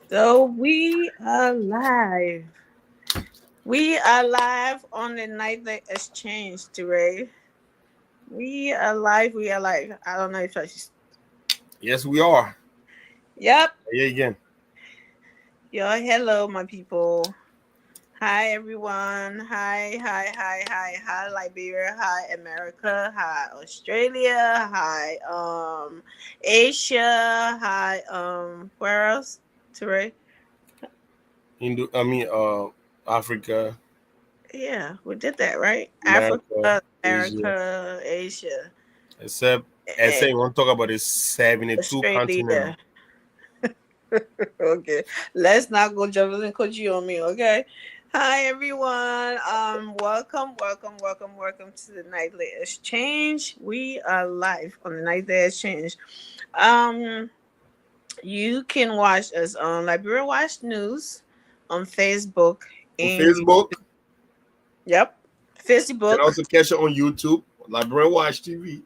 So we are live. We are live on the Nightly Exchange today. We are live. We are live. I don't know if I should. Yes, we are. Yep. Yeah, again. Yo, hello, my people. Hi, everyone. Hi, Liberia. Hi, America. Hi, Australia. Hi, Asia. Hi, where else? Today? Africa, Yeah, we did that, right? America, Africa, Asia. America, Asia, Except, and except you want to talk about the 72 continent. Australia. Okay, let's not go jumping Koji on me. Okay. Hi everyone. Welcome to the Nightly Exchange. We are live on the Nightly Exchange. Um, you can watch us on Liberia Watch News on Facebook On and Facebook, yep, you can Facebook. also catch it on YouTube, Library Watch TV.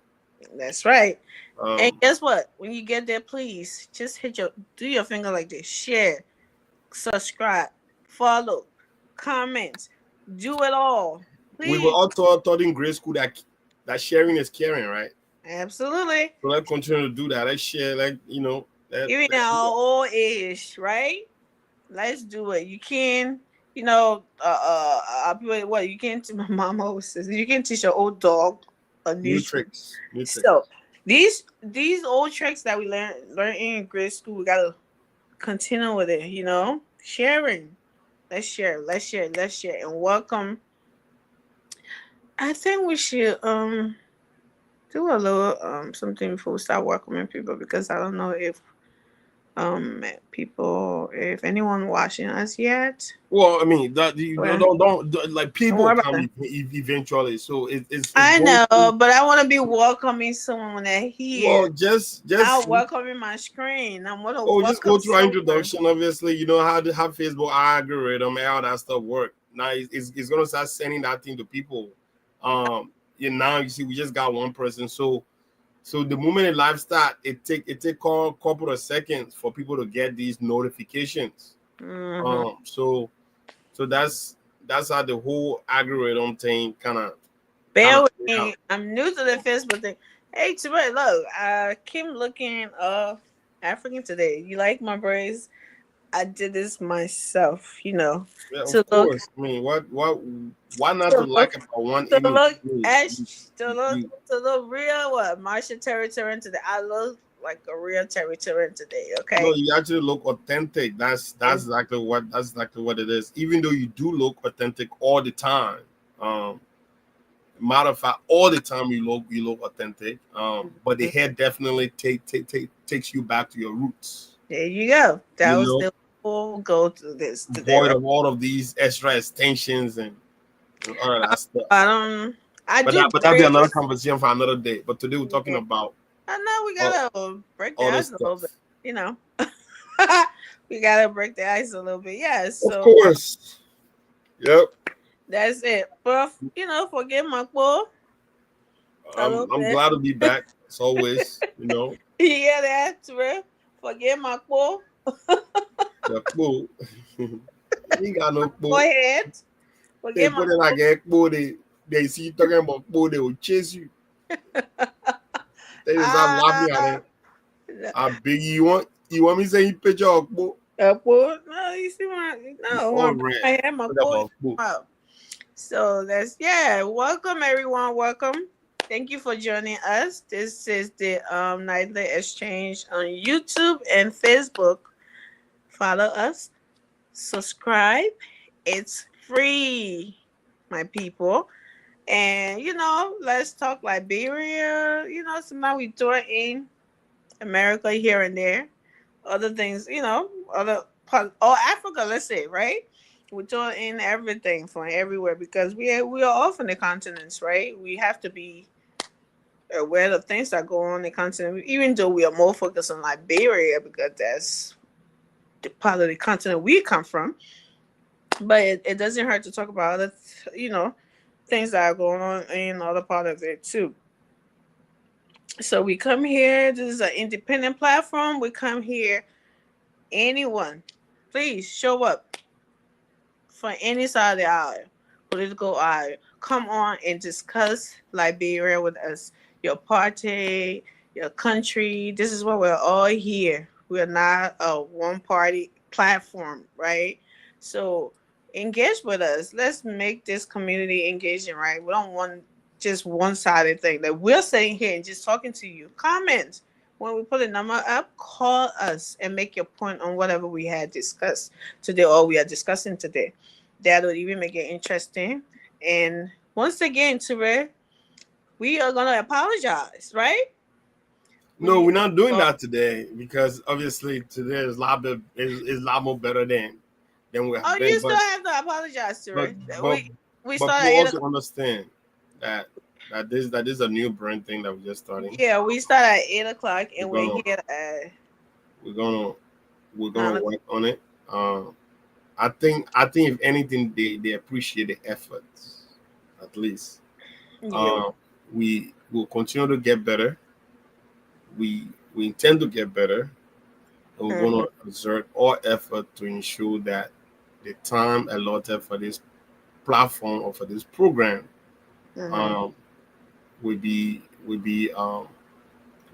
That's right. And Um, guess what? When you get there, please just do your finger like this. Share, subscribe, follow, comment, do it all. we were Please. all taught in grade school that sharing is caring, right? Absolutely. So let's continue to do that. Let's share, Even let's at do our that. old age, right? Let's do it. You can, you know, what you can my mom always says, you can teach your old dog a new New trick. tricks, new So tricks. these old tricks that we learn in grade school, we gotta continue with it, sharing. Let's share and welcome. I think we should do a little something before we start welcoming people, because I don't know if anyone watching us yet. Well, I mean that you Well, like don't people worry about come that. eventually, so it's I going know, through. but I want to be welcoming someone when they're Well, here. just I'm welcoming my screen. I'm gonna just go welcome through our someone. introduction. Obviously, you know how Facebook algorithm and all that stuff work. Now it's gonna start sending that thing to people. Now you see we just got one person, so the moment it live start, it take a couple of seconds for people to get these notifications. Hmm. So that's how the whole algorithm thing kind of Bear with play me. out. I'm new to the Facebook thing. Hey, Tibet, look, I keep looking African today. You like my braids? I did this myself, Yeah, to of look course. I mean, why not to to like look about one to image? look You, you, ex you, you to look real. What Marsha Terry today? I look like a real Terry today. No, Okay. you actually look authentic. That's exactly what it is. Even though you do look authentic all the time, um, matter of fact, all the time you look authentic. But the hair definitely takes you back to your roots. There you go. That You was know, the whole goal to this today, void right? of all of these extra extensions and all of that stuff. I don't. I But do that'll be another braids. conversation for another day. But today we're talking Yeah. about I know we all, gotta break the all ice this a little bit. stuff. You know, we gotta break the ice a little bit. Yeah. Of So course. Yep. that's it. But forgive my boy a little I'm bit. glad to be back as always. You know, Yeah, that's real. Forgive my boy. the boo. You ain't got no Go boo. ahead. They Forgive my put it like a boo. They see you talking about boo. They will chase you. They just start laughing at ah. it. I big you want me to say you picture of boo? Boy, no, you see my You no. all When red. I had my Talk boy. about boo. So that's yeah. Welcome everyone. Welcome. Thank you for joining us. This is the Nightly Exchange on YouTube and Facebook. Follow us. Subscribe. It's free, my people. And let's talk Liberia. Sometimes we throw in America here and there. Other things, other part or Africa, let's say, right? We throw in everything from everywhere because we are off in the continents, right? We have to be aware of things that go on in the continent, even though we are more focused on Liberia because that's the part of the continent we come from. But it doesn't hurt to talk about other, things that are going on in other part of it too. So we come here. This is an independent platform. We come here. Anyone. Please show up for any side of the aisle, political aisle. Come on and discuss Liberia with us. Your party, your country. This is what we're all here. We're not a one party platform, right? So engage with us. Let's make this community engaging, right? We don't want just one sided thing. That we're sitting here and just talking to you. Comment. When we put a number up, call us and make your point on whatever we had discussed today or we are discussing today. That would even make it interesting. And once again, Ture, we are gonna apologize, right? No, We we're not doing that today because obviously today is a lot more better than we oh, have been. you still have to apologize, But Ture. but We but started people at eight also o'clock. understand that that is a new brand thing that we're just starting. Yeah, we started at 8 o'clock, We're and we're gonna here at we're gonna we're nine gonna o'clock. work on it. I think if anything they appreciate the efforts at least. Yeah. Um, we will continue to get better. We intend to get better, and we're Mhm, going to exert all effort to ensure that the time allotted for this platform or for this program mhm, um, will be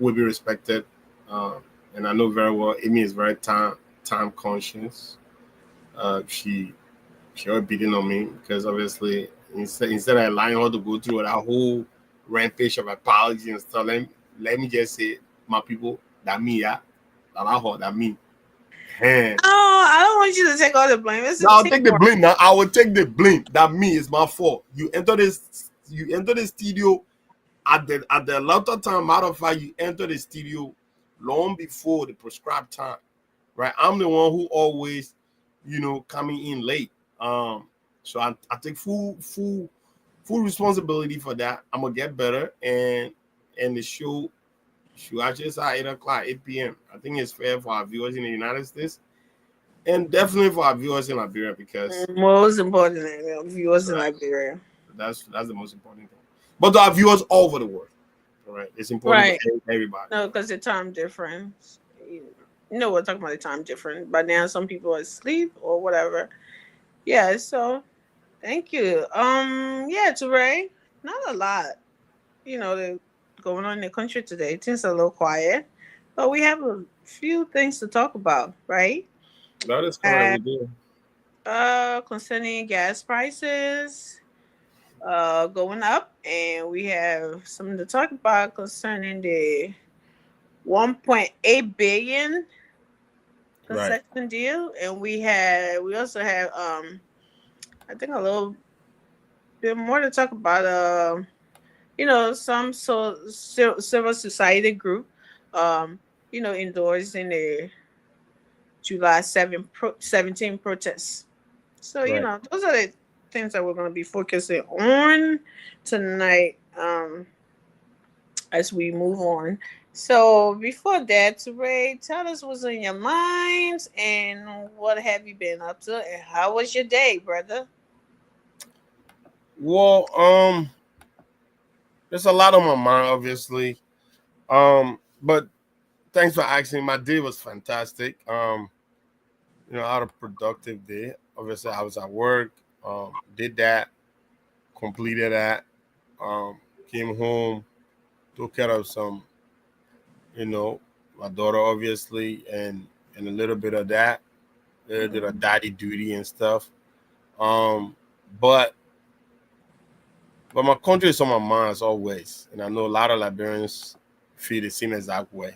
respected. Um, and I know very well Amy is very time conscious. She was beating on me because obviously instead of allowing her to go through that whole rampage of apology and stuff, let me just say, my people, that me, yeah, that I heard, that me. Hey. oh, I don't want you to take all the blame. It's Now a I'll take the teamwork. blame. Now I will take the blame. That me is my fault. You enter the studio at the allotted time. Matter of fact, you enter the studio long before the prescribed time. Right? I'm the one who always, coming in late. So I take full responsibility for that. I'm gonna get better, and the show actually start 8 o'clock, 8 p.m. I think it's fair for our viewers in the United States and definitely for our viewers in Liberia because Most importantly, viewers in right, Liberia. that's the most important thing. But to our viewers all over the world, all right, it's important to Right. everybody. No, because the time difference. You know, we're talking about the time difference. But now some people are asleep or whatever. Yeah, so thank you. Yeah, Ture, not a lot, going on in the country today. Things are a little quiet. But we have a few things to talk about, right? That is correct. Uh, We do. concerning gas prices going up, and we have something to talk about concerning the 1.8 billion Right. concession deal, and we also have I think a little bit more to talk about some civil society group um endorsing the July 17 protests. So Right. those are the things that we're going to be focusing on tonight as we move on. So before that, Ray, tell us what's in your mind and what have you been up to and how was your day, brother? Well, there's a lot on my mind, obviously. But thanks for asking. My day was fantastic. I had a productive day. Obviously, I was at work. Did that, completed that. Came home, took care of some, you know, my daughter, obviously, and a little bit of that. A little bit of Mhm. daddy duty and stuff. Um, but my country is on my mind as always, and I know a lot of Liberians feel the same exact way.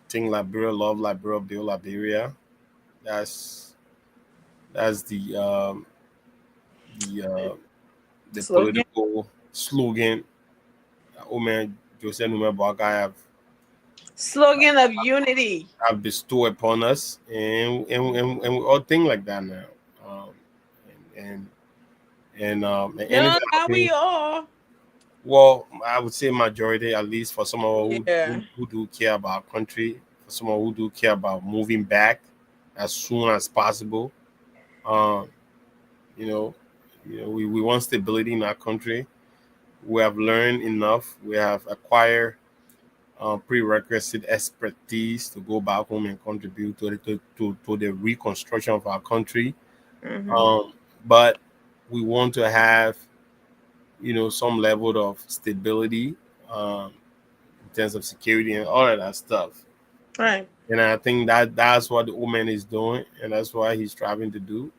Think Liberia, love Liberia, build Liberia. That's that's the the Slogan. political slogan that old man Jose Numeba have Slogan of unity. bestowed upon us, and we all think like that now. Um, and and No, anything not we happening, all. well, I would say majority, at least for someone Yeah. who do care about our country, for someone who do care about moving back as soon as possible. Um, you know, we want stability in our country. We have learned enough. We have acquired prerequisite expertise to go back home and contribute to the reconstruction of our country. Mm-hmm. Um, but we want to have, some level of stability, um, in terms of security and all of that stuff. Right. And I think that's what the woman is doing, and that's what he's striving to do.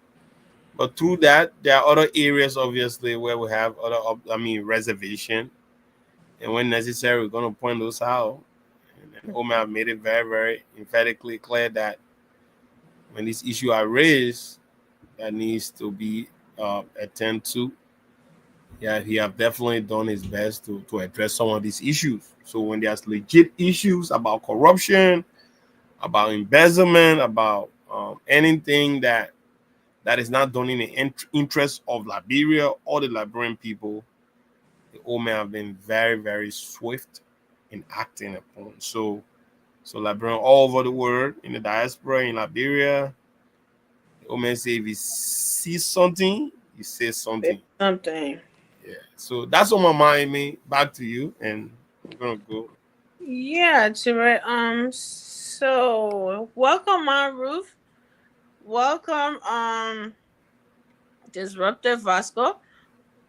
But through that, there are other areas, obviously, where we have other, reservation, and when necessary, we're going to point those out. And Omer have made it very, very emphatically clear that when these issues are raised, that needs to be attended to. Yeah, he have definitely done his best to address some of these issues. So when there's legit issues about corruption, about embezzlement, about anything that is not done in the interest of Liberia or the Liberian people, the old man have been very, very swift in acting upon. So Liberian all over the world, in the diaspora, in Liberia, the old man say if he sees something, he says It's something. something. Yeah. So that's on my mind, me. Back to you, and we're gonna go. Yeah, Ture. So welcome, on Ruth. Welcome, Disruptive Vasco.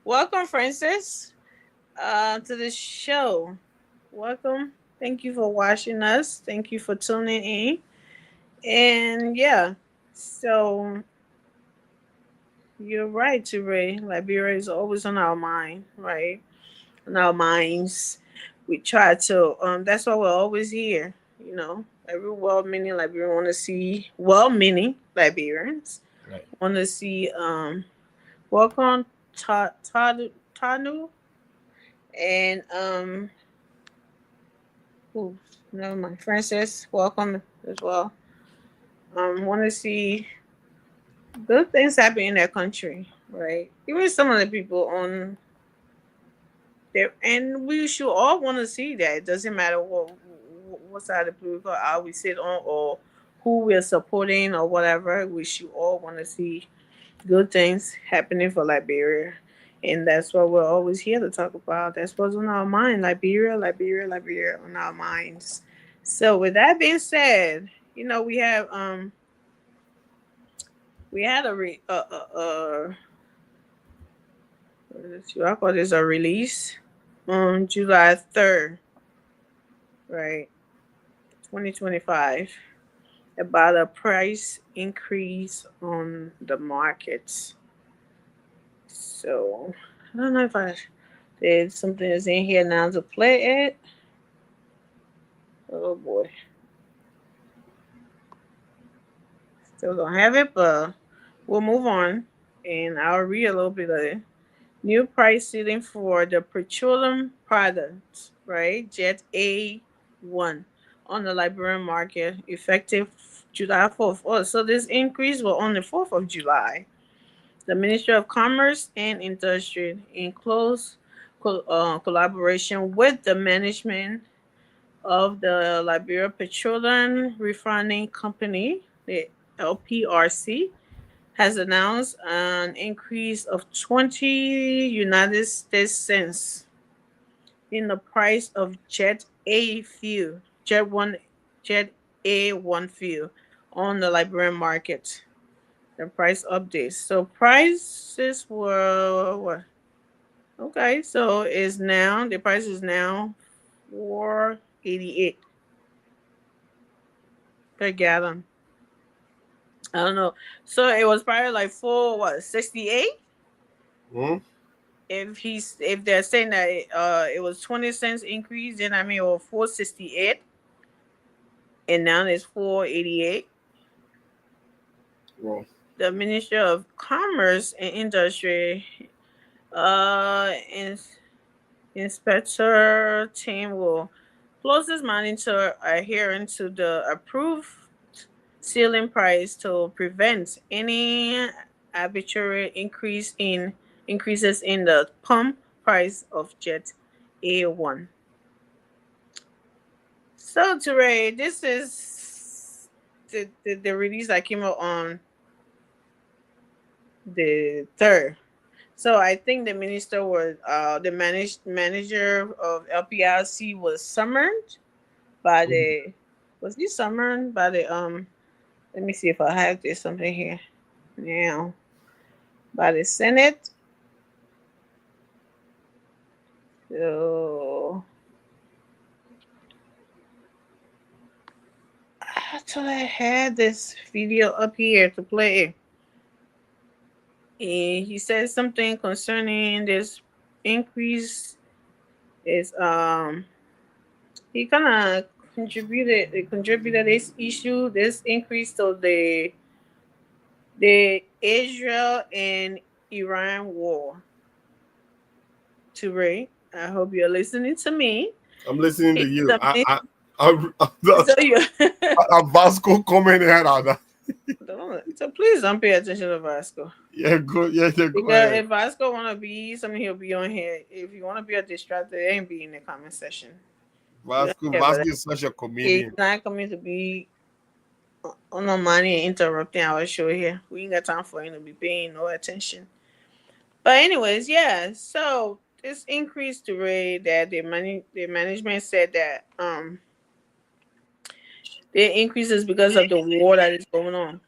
Welcome, Francis, to the show. Welcome. Thank you for watching us. Thank you for tuning in. And yeah, so you're right, Ture. Liberia is always on our mind, right? On our minds. We try to. That's why we're always here. Every well-meaning Liberian want to see well-meaning Liberians Right. want to see welcome Tanu and ooh, never mind, Francis, welcome as well. Want to see good things happen in that country, right? Even some of the people on there, and we should all want to see that. It doesn't matter what side of the political aisle we sit on or who we're supporting or whatever. We should all want to see good things happening for Liberia. And that's what we're always here to talk about. That's what's on our mind. Liberia, Liberia, Liberia on our minds. So with that being said, we had a I call this a release on July 3rd, right? 2025, about a price increase on the markets. So I don't know if there's something that's in here now to play it. Oh boy, still don't have it, but we'll move on, and I'll read a little bit of it. New price ceiling for the petroleum products, right? Jet A1 on the Liberian market, effective July 4th. Oh, so this increase was on the 4th of July. The Ministry of Commerce and Industry, in close collaboration with the management of the Liberia Petroleum Refining Company, the LPRC, has announced an increase of 20 United States cents in the price of Jet A1 fuel on the Liberian market. The price updates. So prices were what? Okay, so the price is now 4.88 per gallon. I don't know. So it was probably like 4 68. Hmm? If they're saying that it was 20 cents increase, then I mean it was 4.68, and now it's 4.88. Well, The Ministry of Commerce and Industry in, inspector team will closely monitor adherence to the approved ceiling price to prevent any arbitrary increases in the pump price of Jet A1. So Ture, this is the release that came out on the 3rd. So I think the minister was the manager of LPRC was summoned by the was this summer by the let me see if I have this something here now by the Senate. So I thought I had this video up here to play. And he said something concerning this increase is he kind of contributed this issue, this increase to the Israel and Iran war. To Ray, I hope you're listening to me. I'm listening to It's you. something- I so you Vasco comment here on that. so please don't pay attention to Vasco. Yeah, good. Yeah, go Because ahead. if Vasco wanna be something, he'll be on here. If you wanna be a distractor, it ain't be in the comment section. We don't care about Vasco that. is such a He's comedian. not coming to be on no money and interrupting our show here. We ain't got time for him to be paying no attention. But anyways, yeah. So this increase to rate that the management said that the increase is because of the war that is going on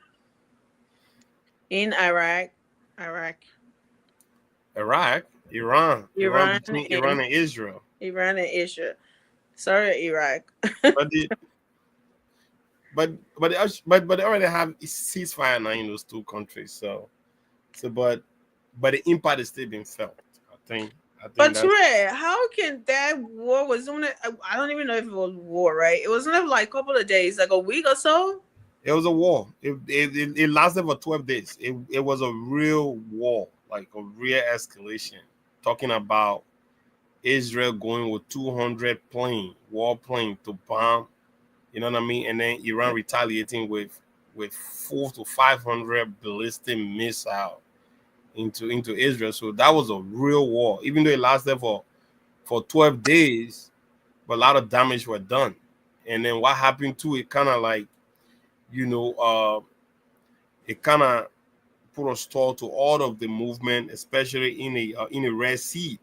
in Iraq, Iraq, Iran Iran, between and Iran and Israel. Israel. Sorry, Iraq. But the but they already have a ceasefire now in those two countries. So but the impact is still being felt. I think But that's Ture, how can that war was only? I don't even know if it was war, right? It wasn't it like a couple of days, like a week or so. it was a war. It lasted for 12 days. It was a real war, like a real escalation. Talking about Israel going with 200 warplane to bomb, you know what I mean? And then Iran retaliating with 400 to 500 ballistic missile into Israel. So that was a real war. Even though it lasted for 12 days, but a lot of damage were done. And then what happened to it kind of like, you know, it kind of put a stall to all of the movement, especially in a Red Sea.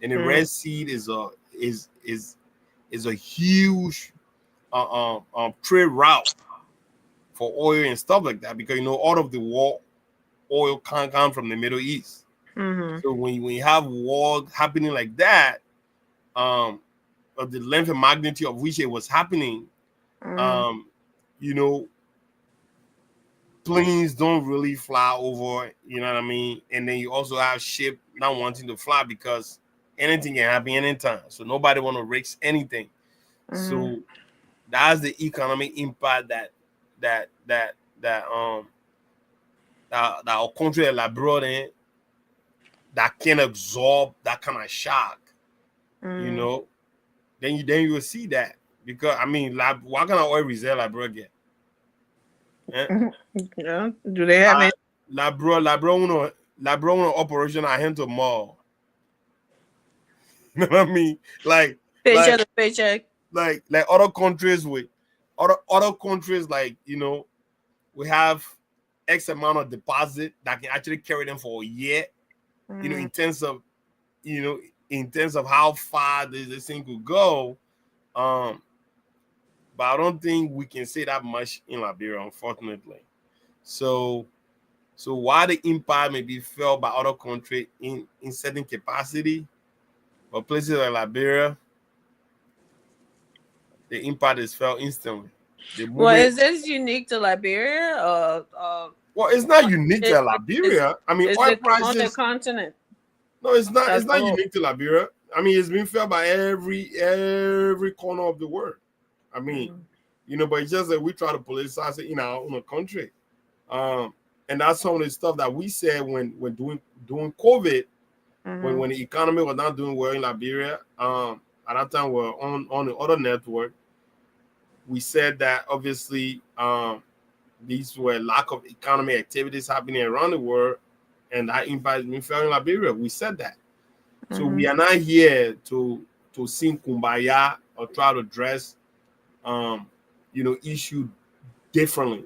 And the Mm, Red Sea is a huge trade route for oil and stuff like that, because you know all of the war oil can't come from the Middle East. mm-hmm. So when you have war happening like that, um, of the length and magnitude of which it was happening, Mm-hmm. um, you know, planes don't really fly over, you know what I mean? And then you also have ship not wanting to fly because anything can happen anytime. So nobody want to risk anything. Mm-hmm. So that's the economic impact that that that um that our country elaborate in, that can absorb that kind of shock, you Mm-hmm. know. Then you will see that, because I mean, what kind of oil reserve Labro get? Eh? Yeah. Do they have any Labro uno operation at Hento Mall. You know what I mean? Like paycheck like to paycheck? like other countries with other countries, like, you know, we have X amount of deposit that can actually carry them for a year, you know, Mm-hmm. in terms of, you know, in terms of how far this thing could go. Um, but I don't think we can say that much in Liberia, unfortunately. So while the impact may be felt by other countries in certain capacity, but places like Liberia, the impact is felt instantly. The Well, moment, is this unique to Liberia or well, it's not unique is to Liberia. I mean, is oil it on the prices. continent No, it's not. as It's a not whole? unique to Liberia. I mean, it's been felt by every corner of the world. I mean, Mm-hmm. you know, but it's just that we try to politicize it in our own country. Um, and that's some of the stuff that we said when doing COVID, Mm-hmm. when the economy was not doing well in Liberia. At that time we're on the other network. We said that obviously these were lack of economic activities happening around the world, and that impact has been felt in Liberia. We said that. So Mm-hmm. we are not here to sing kumbaya or try to address you know, issue differently.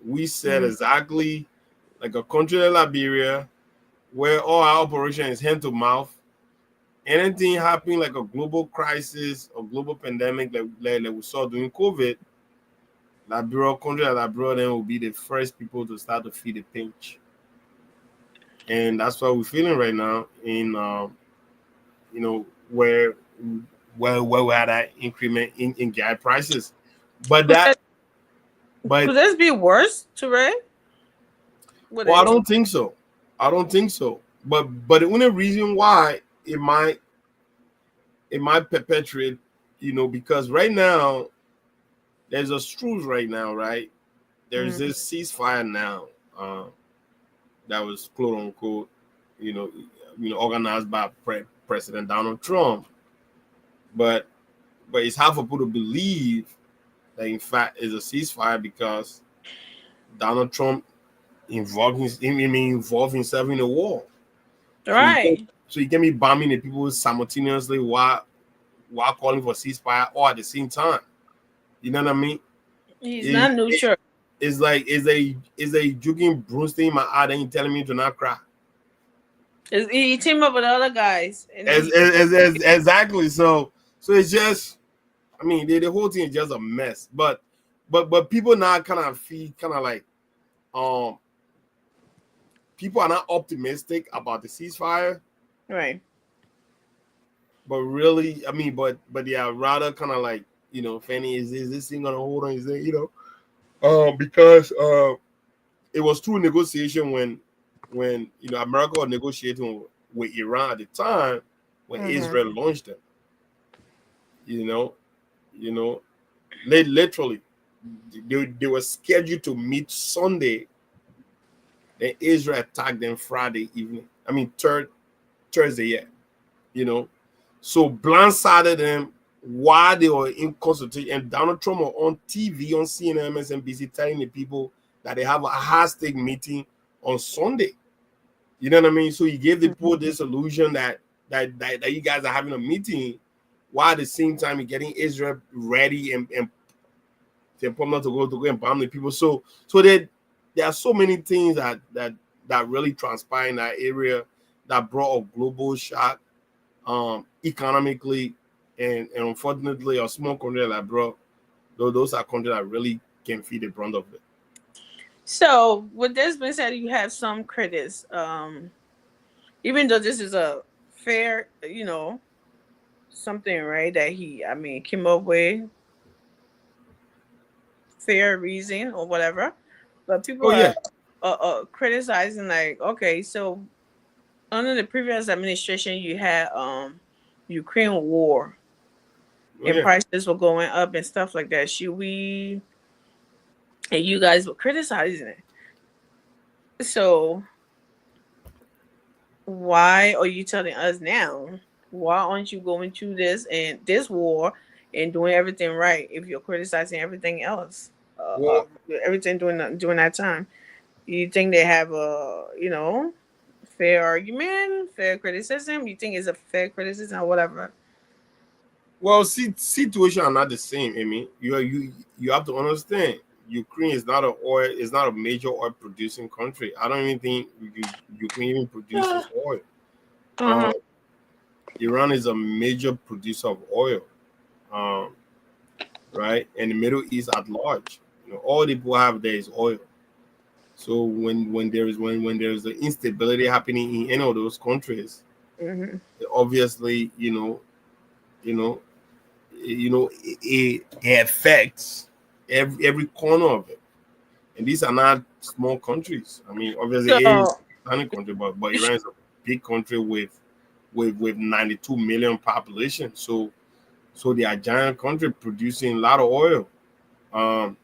We said Mm-hmm. exactly like a country like Liberia, where all our operation is hand to mouth. anything happening like a global crisis or global pandemic like we saw during COVID, Liberia, country like Liberia then will be the first people to start to feel the pinch. And that's what we're feeling right now in you know where where we had that increment in gas prices. But Could that, but could this be worse, Ture? Would well, I it? don't think so. I don't think so. But the only reason why it might perpetuate, because right now there's a truce right now, right? There's Mm, this ceasefire now, uh, that was quote unquote, you know, organized by President Donald Trump. But it's hard for people to believe that in fact is a ceasefire because Donald Trump involved himself in a war. So you can right. so you can be bombing the people simultaneously while calling for ceasefire or at the same time. You know what I mean? He's It, not neutral. it's like is a joking broomstick in my eye and you telling me to not cry. He team up with other guys, and then Exactly. So it's just, I mean, the whole thing is just a mess. But people now kind of feel kind of like, um people are not optimistic about the ceasefire, right. but really, I mean, but they are rather kind of like, Fanny, is this thing gonna hold on? Is it, because it was through negotiation when America was negotiating with Iran at the time when Hmm. Israel launched them. You know, you know, literally they were scheduled to meet Sunday. Then Israel attacked them Friday evening. I mean Thursday, yeah. You know, so blindsided them while they were in consultation. And Donald Trump was on TV on CNN, MSNBC, telling the people that they have a high-stake meeting on Sunday. You know what I mean? So he gave the people this illusion that you guys are having a meeting, while at the same time you're getting Israel ready and to go and bomb the people. So there are so many things that really transpire in that area that brought a global shock, economically, and unfortunately a small country like bro, those are countries that really can feel the brunt of it. So, with this being said, you have some critics. Even though this is a fair, something right that I mean, came up with fair reason or whatever, but people Oh are yeah. criticizing like, okay, so under the previous administration, you had Ukraine war Oh and yeah. prices were going up and stuff like that. Should we? And you guys were criticizing it. So why are you telling us now? Why aren't you going through this and this war and doing everything right if you're criticizing everything else? Well, Everything during that time. You think they have a fair argument, fair criticism? You think it's a fair criticism or whatever? see, situation are not the same. I mean, you have to understand. Ukraine is not a major oil producing country. I don't even think Ukraine even Uh produces oil. huh. Uh, Iran is a major producer of oil, um, right? And the Middle East at large, all the people have there is oil. So when there is the instability happening in any of those countries, Hmm. obviously, you know, it affects every corner of it. And these are not small countries. I mean, obviously, it is So a tiny country, but Iran is a big country with 92 million population. So they are a giant country producing a lot of oil. Um,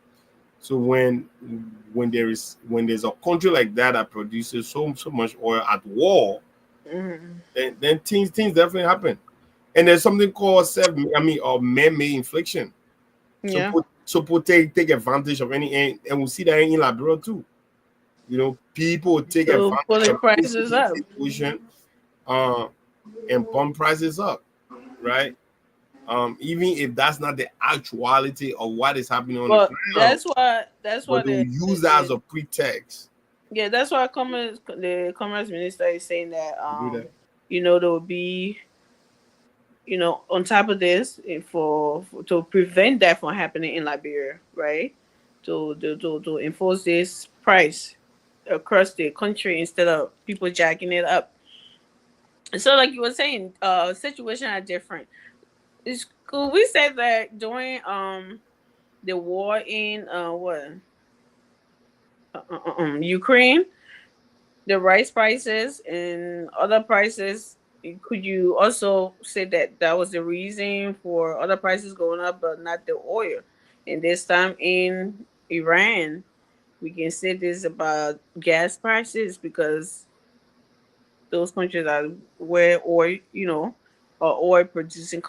so when there's a country like that that produces so much oil at war, mhm. then things definitely happen. And there's something called or man-made inflation. So Yeah. people take advantage of and we see that in Liberia too. People will take So advantage putting of any prices up. situation, uh, and pump prices up, right? Even if that's not the actuality of what is happening on the But ground, that's why but they will use that as a pretext yeah, that's why the commerce minister is saying that to do that. there will be on top of this, for to prevent that from happening in Liberia, right? To enforce this price across the country instead of people jacking it up. So, like you were saying, situation are different. Could we say that during the war in Ukraine, the rice prices and other prices, could you also say that that was the reason for other prices going up, but not the oil? And this time in Iran, we can say this about gas prices because those countries are where oil, are oil producing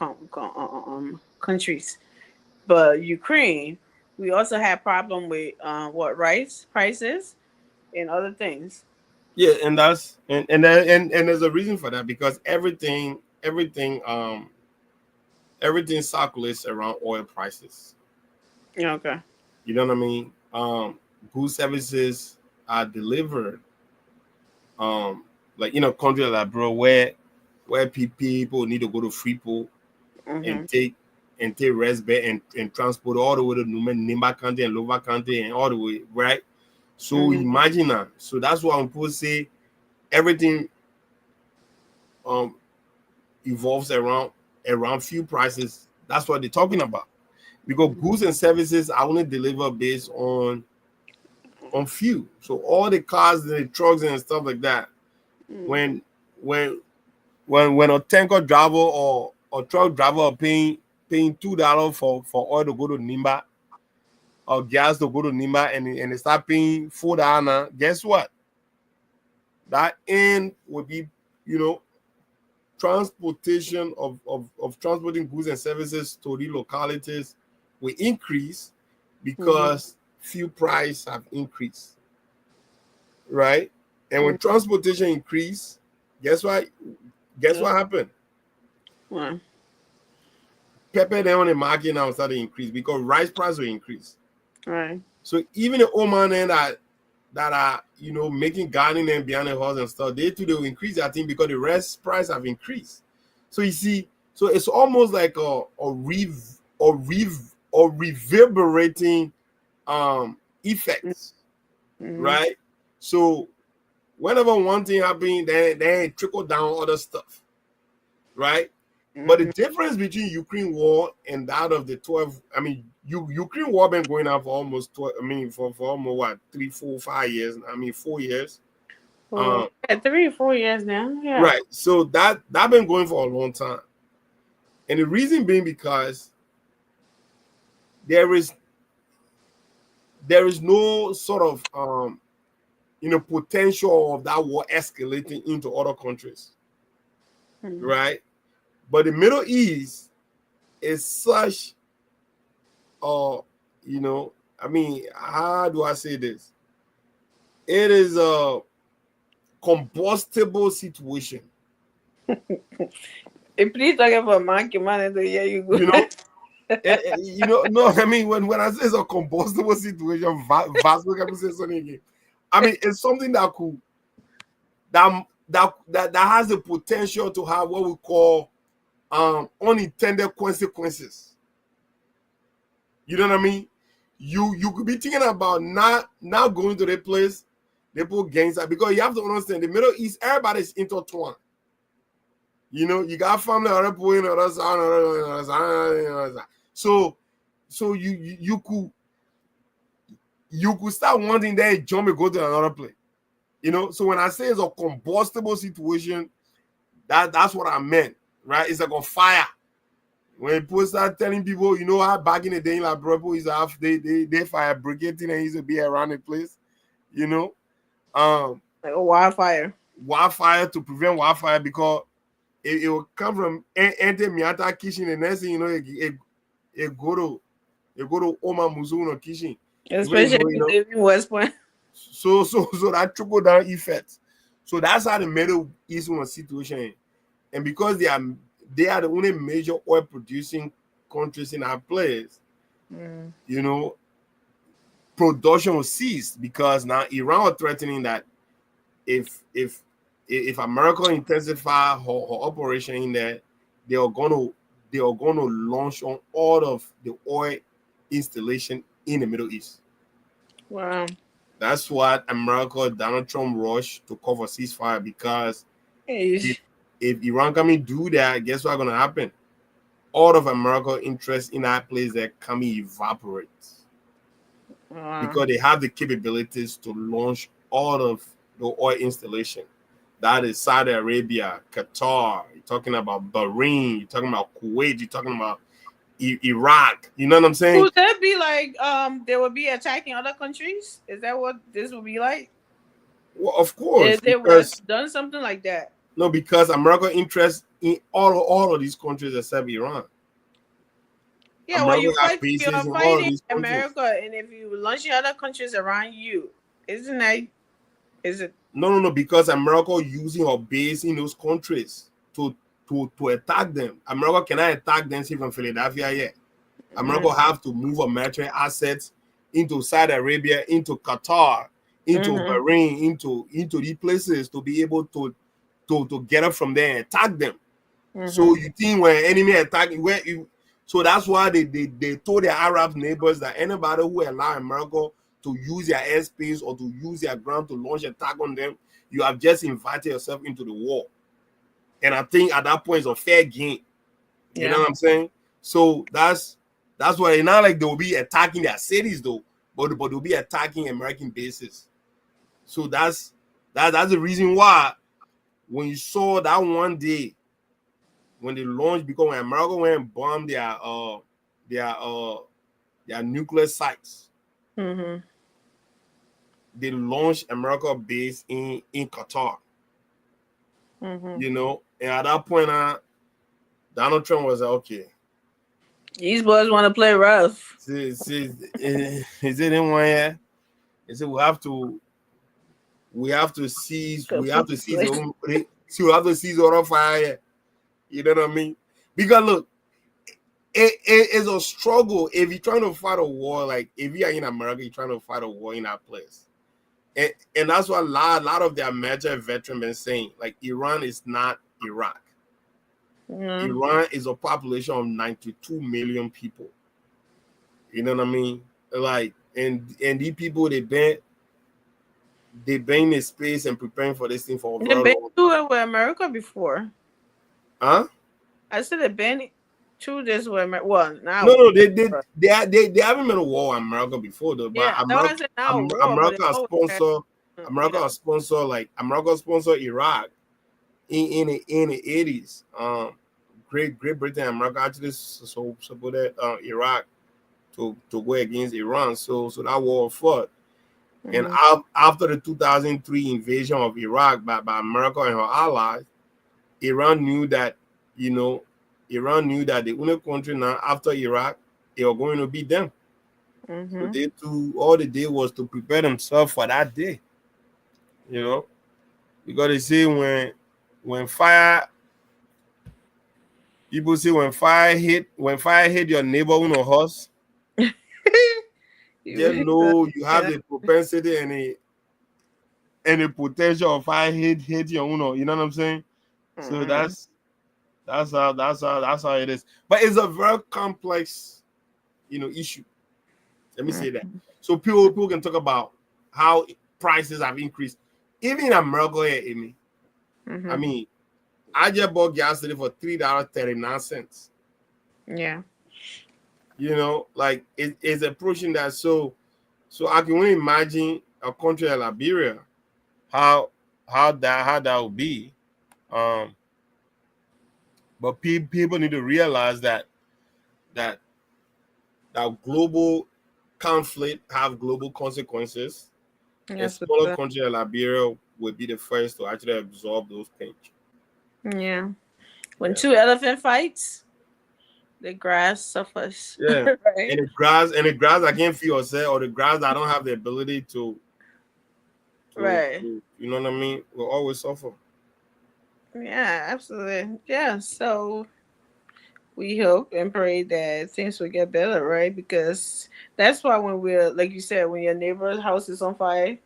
countries. But Ukraine, we also have problem with rice prices and other things. Yeah, and that's and there's a reason for that because everything circulates around oil prices. Yeah, okay. You know what I mean? Goods services are delivered, um, like countries like bro where people need to go to Freeport and Mm-hmm. take rest bed and transport all the way to Nimba County and Lower County and all the way, right? So Mm-hmm. imagine that. So that's why I'm supposed to say everything um evolves around fuel prices. That's what they're talking about. Because goods and services are only delivered based on fuel. So all the cars, the trucks and stuff like that, Mm-hmm. when when when a tanker driver or truck driver are paying $2 for oil to go to Nimba or gas to go to Nimba and they start paying $4 now, guess what? That end would be, you know, transportation of transporting goods and services to the localities will increase Mm-hmm. because fuel price have increased, right? And when Mm-hmm. transportation increase, guess what? Guess Yeah. what happened? Well, Pepper then on the market now started to increase because rice price will increase. right. So even the old man then that are making gardening and behind the house and stuff, they too they will increase their thing because the rice price have increased. So you see, so it's almost like a reverberating effects, Mm-hmm. right? So whenever one thing happens, then it trickle down other stuff, right? But the Mm-hmm. difference between Ukraine war and that of the 12, I mean, Ukraine war been going on for almost 12, I mean, for almost what, 3, 4, 5 years, I mean, 4 years. For Um, yeah, 3 or 4 years now. Yeah. right. So that been going for a long time. And the reason being because there is there is no sort of potential of that war escalating into other countries, Mm-hmm. right? But the Middle East is such you know, I mean, how do I say this? It is a combustible situation. Please talk about monkey man. Yeah, you go. You know, no, I mean, when I say it's a combustible situation, Vasco can say something again. I mean, it's something that could that has the potential to have what we call unintended consequences. You know what I mean? You could be thinking about not going to the place they put gangs at because you have to understand the Middle East, everybody's intertwined. You know, you got family other people in other side. So you could start wanting that jump and go to another place. You know, so when I say it's a combustible situation, that's what I meant, right? It's like a fire. When people start telling people, you know how back in the day, like bro, is have they fire brigade and used to be around the place, you know. Um Like a wildfire. Wildfire to prevent wildfire because it will come from Ente Miata kitchen, and next thing you know, it go to Oma Muzuno kitchen. Before Especially if you you know, live in West Point. so that trickle down effect. So that's how the Middle East one situation. And because they are the only major oil producing countries in our place, Mm. you know, production will cease because now Iran are threatening that if if America intensify her operation in there, they are gonna launch on all of the oil installation in the Middle East. Wow. That's what America, Donald Trump rushed to call for ceasefire, because if, Eesh. if Iran coming do that, guess what's gonna happen? All of America interest in that place that coming evaporates, Wow. because they have the capabilities to launch all of the oil installation. That is Saudi Arabia, Qatar. You're talking about Bahrain. You're talking about Kuwait. You're talking about Iraq. You know what I'm saying? Would that be like they would be attacking other countries? Is that what this would be like? Well, of course, If they would have because done something like that. no, because America interest in all of these countries except Iran. Yeah, when America you have fight, you bases are in all of fighting these countries. America, and if you launch in other countries around you, isn't that is it? No, because America using our base in those countries to attack them. America cannot attack them from Philadelphia yet. America have to move a military assets into Saudi Arabia, into Qatar, into Mm-hmm. Bahrain, into these places to be able to get up from there and attack them. So Mm-hmm. you think when enemy attack, so that's why they told their Arab neighbors that anybody who allow America to use their airspace or to use their ground to launch attack on them, you have just invited yourself into the war. And I think at that point it's a fair game. You know Yeah. what I'm saying? So that's why it's not like they will be attacking their cities though, but they'll be attacking American bases. So that's the reason why when you saw that one day when they launched, because when America went and bombed their their nuclear sites, Mm-hmm. they launched America base in Qatar. Mm-hmm. You know, and at that point, Donald Trump was like, okay, These boys want to play rough. see, is it in one year? He said we have to seize the Completely. own, see, we have to seize the other fire. You know what I mean? Because look, it is a struggle if you're trying to fight a war. Like if you are in America, you're trying to fight a war in that place, and that's what a lot of their major veterans been saying. Like Iran is not Iraq. Mm-hmm. Iran is a population of 92 million people. You know what I mean? Like and these people they've been in space and preparing for this thing for a They've very been long through time. it with America before. Huh? I said they've been through this with America. Well, No, now. no, they haven't been a war in America before though. But Yeah, that was now a war, but America it's has always had. sponsor America Yeah. has sponsor like America sponsor Iraq in the 80s. Great Britain and America actually supported Iraq to go against Iran. So that war fought. And Mm-hmm. after the 2003 invasion of Iraq by America and her allies, Iran knew that, you know, Iran knew that the only country now after Iraq, they were going to beat them. So Mm-hmm. they too, all they did was to prepare themselves for that day, you know, because they say when fire, people say when fire hit your neighbor on a horse, just know you have Yeah. the propensity and the potential of fire hit your own, you know what I'm saying? So Mm-hmm. that's how it is. But it's a very complex, issue. Let me say that. So people can talk about how prices have increased. Even in America here, Amy. I Mm-hmm. mean, I just bought gas today for $3.39. Yeah. Like it's approaching that. So I can only imagine a country like Liberia, how that would be. Um, but people need to realize that that global conflict have global consequences. A Yes. smaller country like Liberia would be the first to actually absorb those pains. Yeah. When Yeah. two elephant fights, the grass suffers. Yeah. Right. And the grass I can't feel yourself, or the grass I don't have the ability Right. you know what I mean, will always suffer. Yeah, absolutely. Yeah. So we hope and pray that things will get better, right? Because that's why when we're like you said, when your neighbor's house is on fire,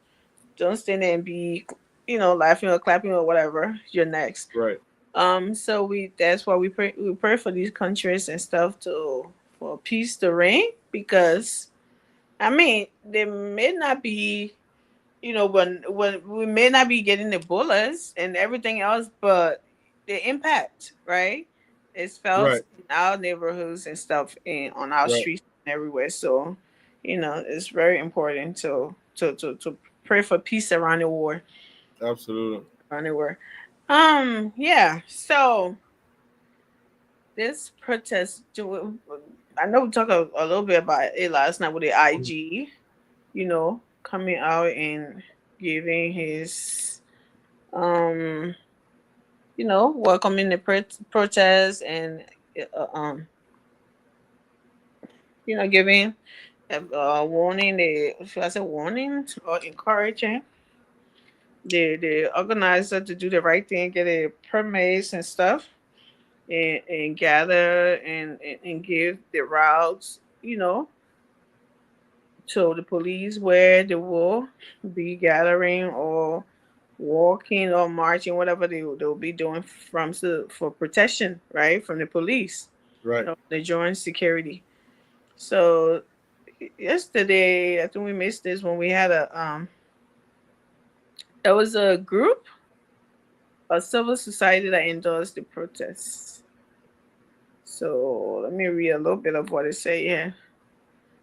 don't stand there and be, laughing or clapping or whatever. You're next. Right. So that's why we pray for these countries and stuff to for peace to reign, because I mean they may not be, when we may not be getting the bullets and everything else, but the impact, right, is felt Right, in our neighborhoods and stuff, in on our right, streets and everywhere. So, it's very important to pray for peace absolutely. around the world. Yeah. So this protest, I know we talked a little bit about it last night with the IG, coming out and giving his um welcoming the protest, and um giving warning, the should I say warning, or encouraging the organizer to do the right thing, get a permits and stuff, and gather and give the routes, to the police, where they will be gathering or walking or marching, whatever they'll be doing, for protection, right, from the police, Right. the joint security. So yesterday, I think we missed this when we had there was a group, a civil society, that endorsed the protests. So let me read a little bit of what it say here.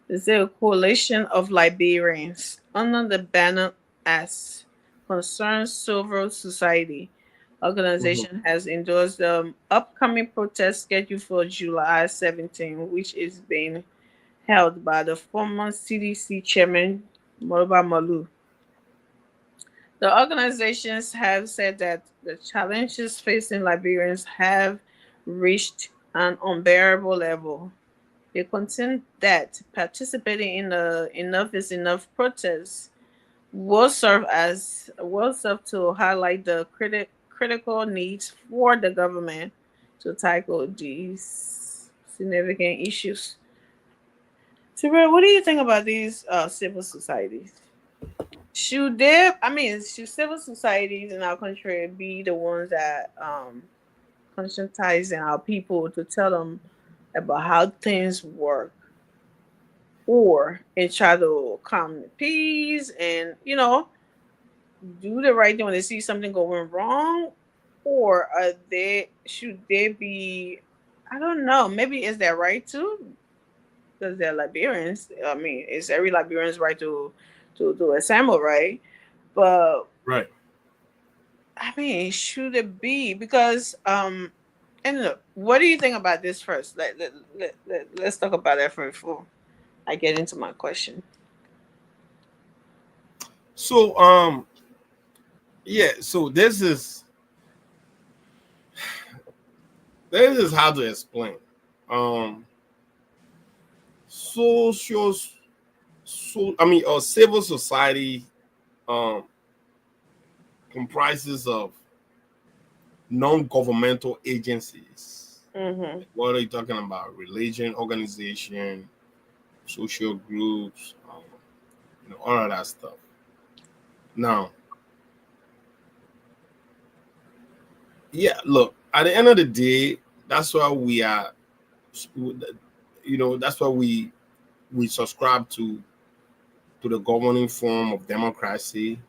Is a coalition of Liberians under the banner as Concerned Civil Society Mhm. organization has endorsed the upcoming protest scheduled for July 17, which is being held by the former CDC chairman Moroba Malu. The organizations have said that the challenges facing Liberians have reached an unbearable level. They contend that participating in the Enough is Enough protest will serve to highlight the critical needs for the government to tackle these significant issues. So, what do you think about these civil societies? Should civil societies in our country be the ones that conscientizing our people to tell them about how things work, or and try to calm the peace, and do the right thing when they see something going wrong? Or should they be, I don't know, maybe is that right too, because they're Liberians. I mean, it's every Liberian's right to assemble, right? But Right. I mean, should it be? Because and look, what do you think about this first? Let's talk about that first before I get into my question. So yeah, so this is how to explain. Um social civil society um comprises of non-governmental agencies. Mm-hmm. What are you talking about? Religion, organization, social groups, all of that stuff. Now, yeah, look, at the end of the day, that's why we are, that's why we subscribe to the governing form of democracy,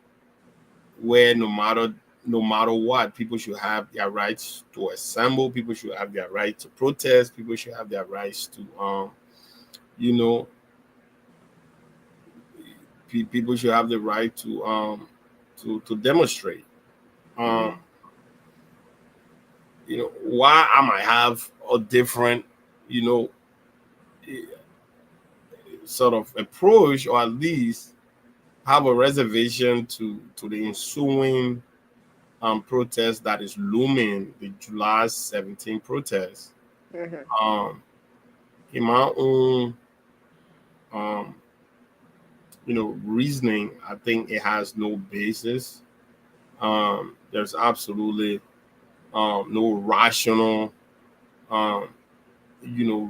where no matter what, people should have their rights to assemble, people should have their right to protest, people should have their rights to you know people should have the right to demonstrate. Mm-hmm. um why I might have a different you know eh, sort of approach, or at least have a reservation to the ensuing protest that is looming, the July 17th protest. Mm-hmm. um in my own um reasoning, I think it has no basis. There's absolutely no rational um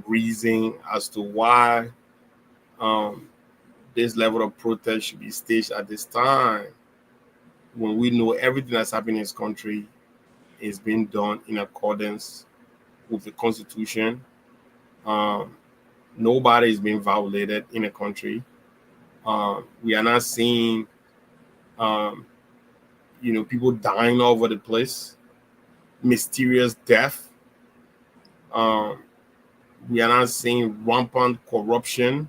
reason as to why um this level of protest should be staged at this time, when we know everything that's happening in this country is being done in accordance with the Constitution. Um, Nobody is being violated in the country. We are not seeing, um, people dying all over the place, mysterious death. Um, we are not seeing rampant corruption.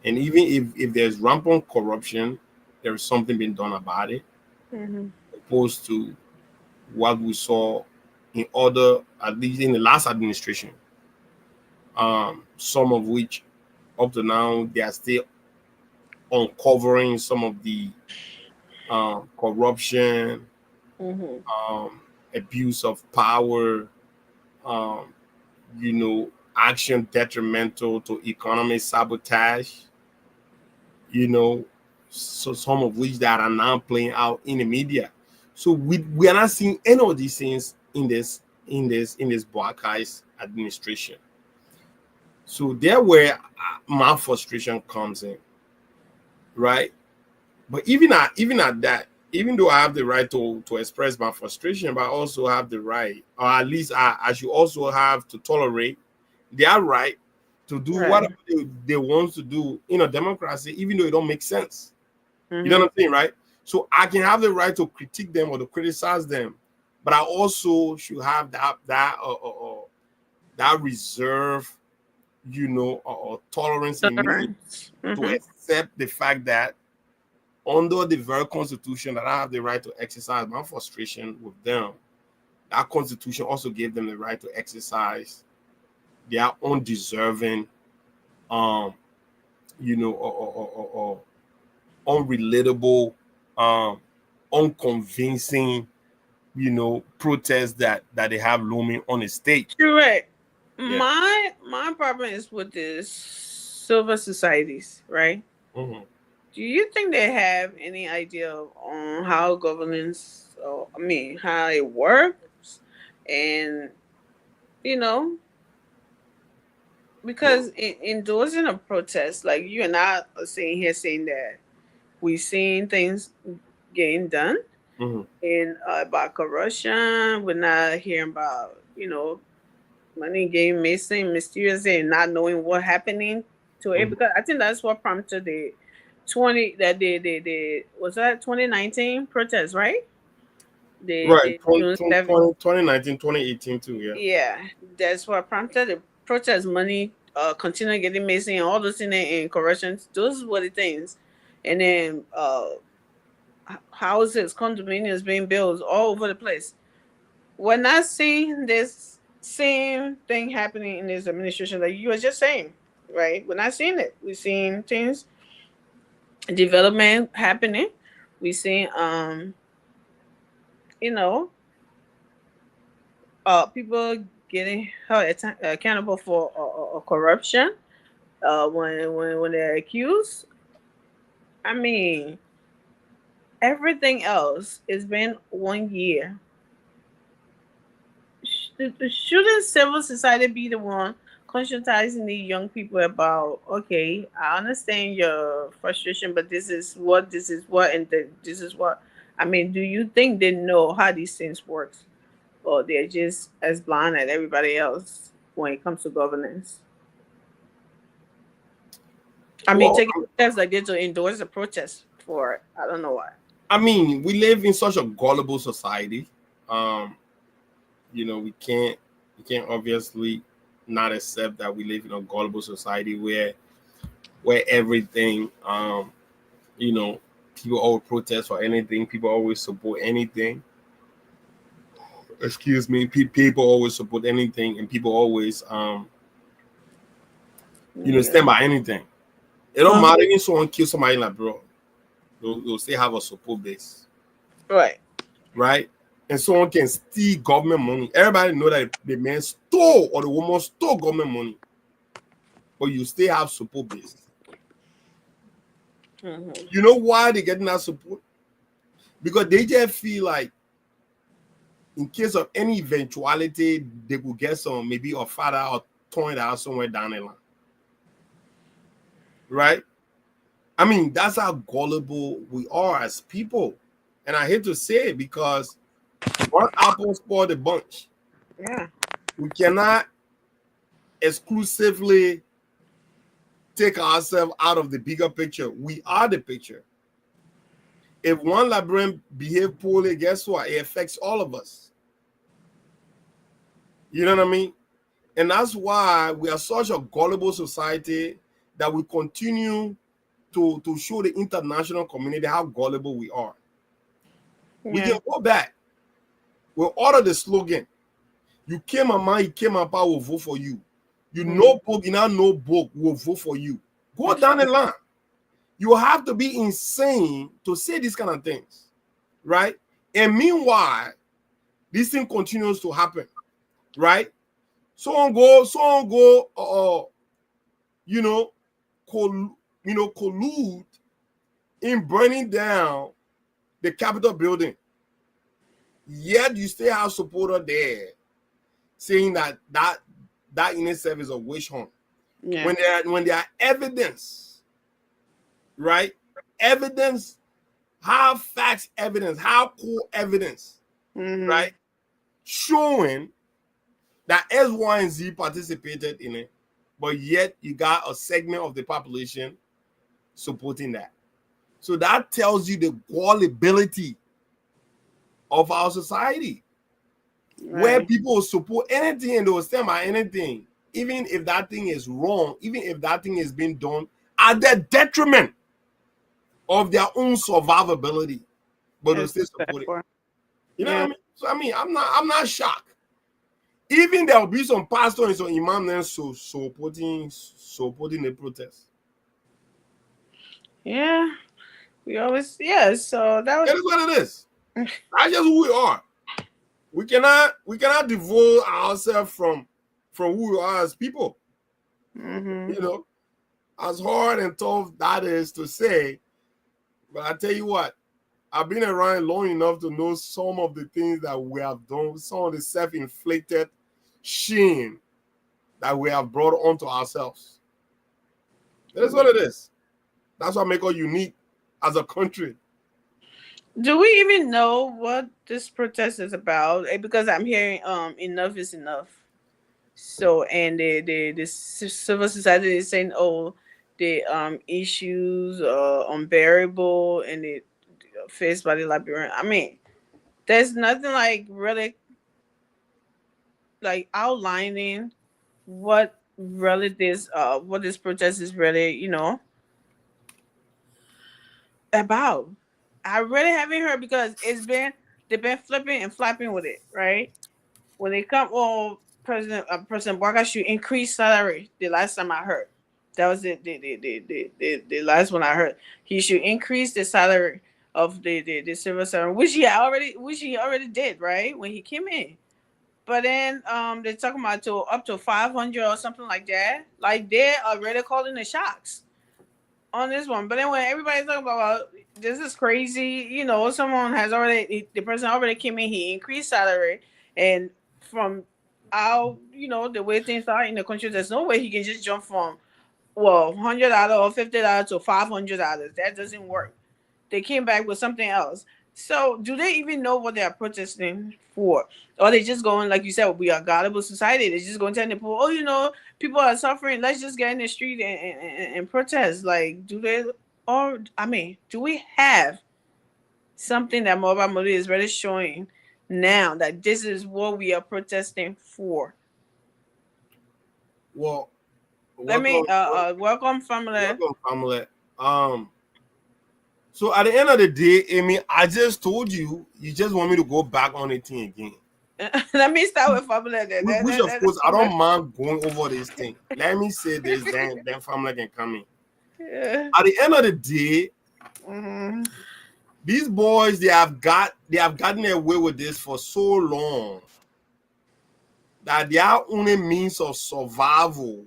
And even if there's rampant corruption, there is something being done about it, Mm-hmm. opposed to what we saw in other, at least in the last administration. Some of which, up to now, they are still uncovering some of the corruption, Mm-hmm. abuse of power, um, action detrimental to economic sabotage, you know, so some of which that are now playing out in the media. So we are not seeing any of these things in this Black Eyes administration. So there where my frustration comes in, right? But even at that, even though I have the right to express my frustration, but I also have the right, or at least I should also have to tolerate their right to do Right. whatever they want to do in a democracy, even though it don't make sense. You know Mm-hmm. what I'm saying, right? So I can have the right to critique them or to criticize them, but I also should have that reserve, or tolerance in me Tolerance. to Mm-hmm. accept the fact that under the very constitution that I have the right to exercise my frustration with them, that constitution also gave them the right to exercise their undeserving, um, or unrelatable, um, unconvincing, protests that they have looming on the state. Correct. Yeah. My problem is with this silver societies, right? Hmm. Do you think they have any idea on how governance, or I mean, how it works, and you know, because endorsing a protest, like you and I are saying here, saying that we've seen things getting done Hmm. in about corruption. We're not hearing about money getting missing, mysterious, and not knowing what happening to it. Hmm. Because I think that's what prompted the 20 that the was that 2019 protest, right? Right. The June 7th. 2019, 2018 too. Yeah. Yeah, that's what prompted the protest. Money continue getting missing, all those things in corrections. Those were the things, and then houses, condominiums being built all over the place. We're not seeing this same thing happening in this administration that you were just saying, right? We're not seeing it. We're seeing things, development happening. We're seeing, you know, people getting held accountable for corruption. When they're accused, I mean, everything else has been 1 year. Shouldn't civil society be the one conscientizing the young people about, okay, I understand your frustration, but this is what, and this is what. I mean, do you think they know how these things works, or they're just as blind as everybody else when it comes to governance? I mean, Well, taking steps like this to endorse a protest for it. I don't know why. I mean, we live in such a gullible society. Um, we can't obviously not accept that we live in a gullible society where everything, you know, people always protest for anything, people always support anything. Excuse me, people always support anything, and people always, Yeah. stand by anything. It don't Uh-huh. matter if someone kills somebody, like, bro, they'll still have a support base, Right. right? And someone can steal government money. Everybody know that the man stole or the woman stole government money, but you still have support base. Mm-hmm. You know why they getting that support? Because they just feel like in case of any eventuality, they could get some, maybe a father or torn out somewhere down the line, right? I mean, that's how gullible we are as people. And I hate to say it because One apple spoiled the bunch. Yeah. We cannot exclusively take ourselves out of the bigger picture. We are the picture. If one Liberian behave poorly, guess what? It affects all of us. You know what I mean? And that's why we are such a gullible society that we continue to show the international community how gullible we are. We Yeah. can go back. We'll order the slogan. You came a man, you came a power, will vote for you. You know book, you now know book, will vote for you. Go down the line. You have to be insane to say these kind of things, right? And meanwhile, this thing continues to happen, right? Someone go, you know, collude in burning down the Capitol building. Yet you still have supporter there saying that in itself is a witch hunt. Yeah. When there are evidence, right? Evidence, how facts evidence, how cool evidence, right? Showing that X, Y, and Z participated in it, but yet you got a segment of the population supporting that. So that tells you the gullibility of our society, where Right. people will support anything and they will stand by anything, even if that thing is wrong, even if that thing is being done at the detriment of their own survivability, but they'll Yes, still support it. You know what yeah. I mean? So I mean, I'm not shocked. Even there will be some pastor and some imam then supporting the protest. Yeah. We always, yeah. So that It is what it is. That's just who we are. We cannot divorce ourselves from who we are as people. mm-hmm. You know, as hard and tough that is to say, but I tell you what, I've been around long enough to know some of the things that we have done, some of the self-inflicted shame that we have brought onto ourselves. That is what it is. That's what makes us unique as a country. Do we even know what this protest is about? Because I'm hearing enough is enough. So and the civil society is saying, oh, the issues are unbearable and it faced by the Liberian. I mean, there's nothing like really like outlining what this protest is really, about. I really haven't heard because they've been flipping and flapping with it, right? When they come, well, President Barker should increase salary. The last time I heard, that was the last one I heard. He should increase the salary of the civil servant, which he already did, right, when he came in. But then they're talking about to up to 500 or something like that. Like they're already calling the shots on this one. But then when everybody's talking about, well, this is crazy, someone has already, the person already came in, he increased salary, and from how, the way things are in the country, there's no way he can just jump from, well, $100 or $50 to $500. That doesn't work. They came back with something else. So, do they even know what they are protesting for? Or they just going, like you said, we are a gullible society. They're just going to tell people, oh, people are suffering. Let's just get in the street and protest. Like, do they, or, I mean, do we have something that Mobile Modi is really showing now that this is what we are protesting for? Well, Let me, welcome, family. welcome, family. So at the end of the day, Amy, I just told you, you just want me to go back on the thing again. Let me start with family then. Which of course I don't mind going over this thing. Let me say this, then family can come in. Yeah. At the end of the day, Mm-hmm. these boys they have gotten away with this for so long that their only means of survival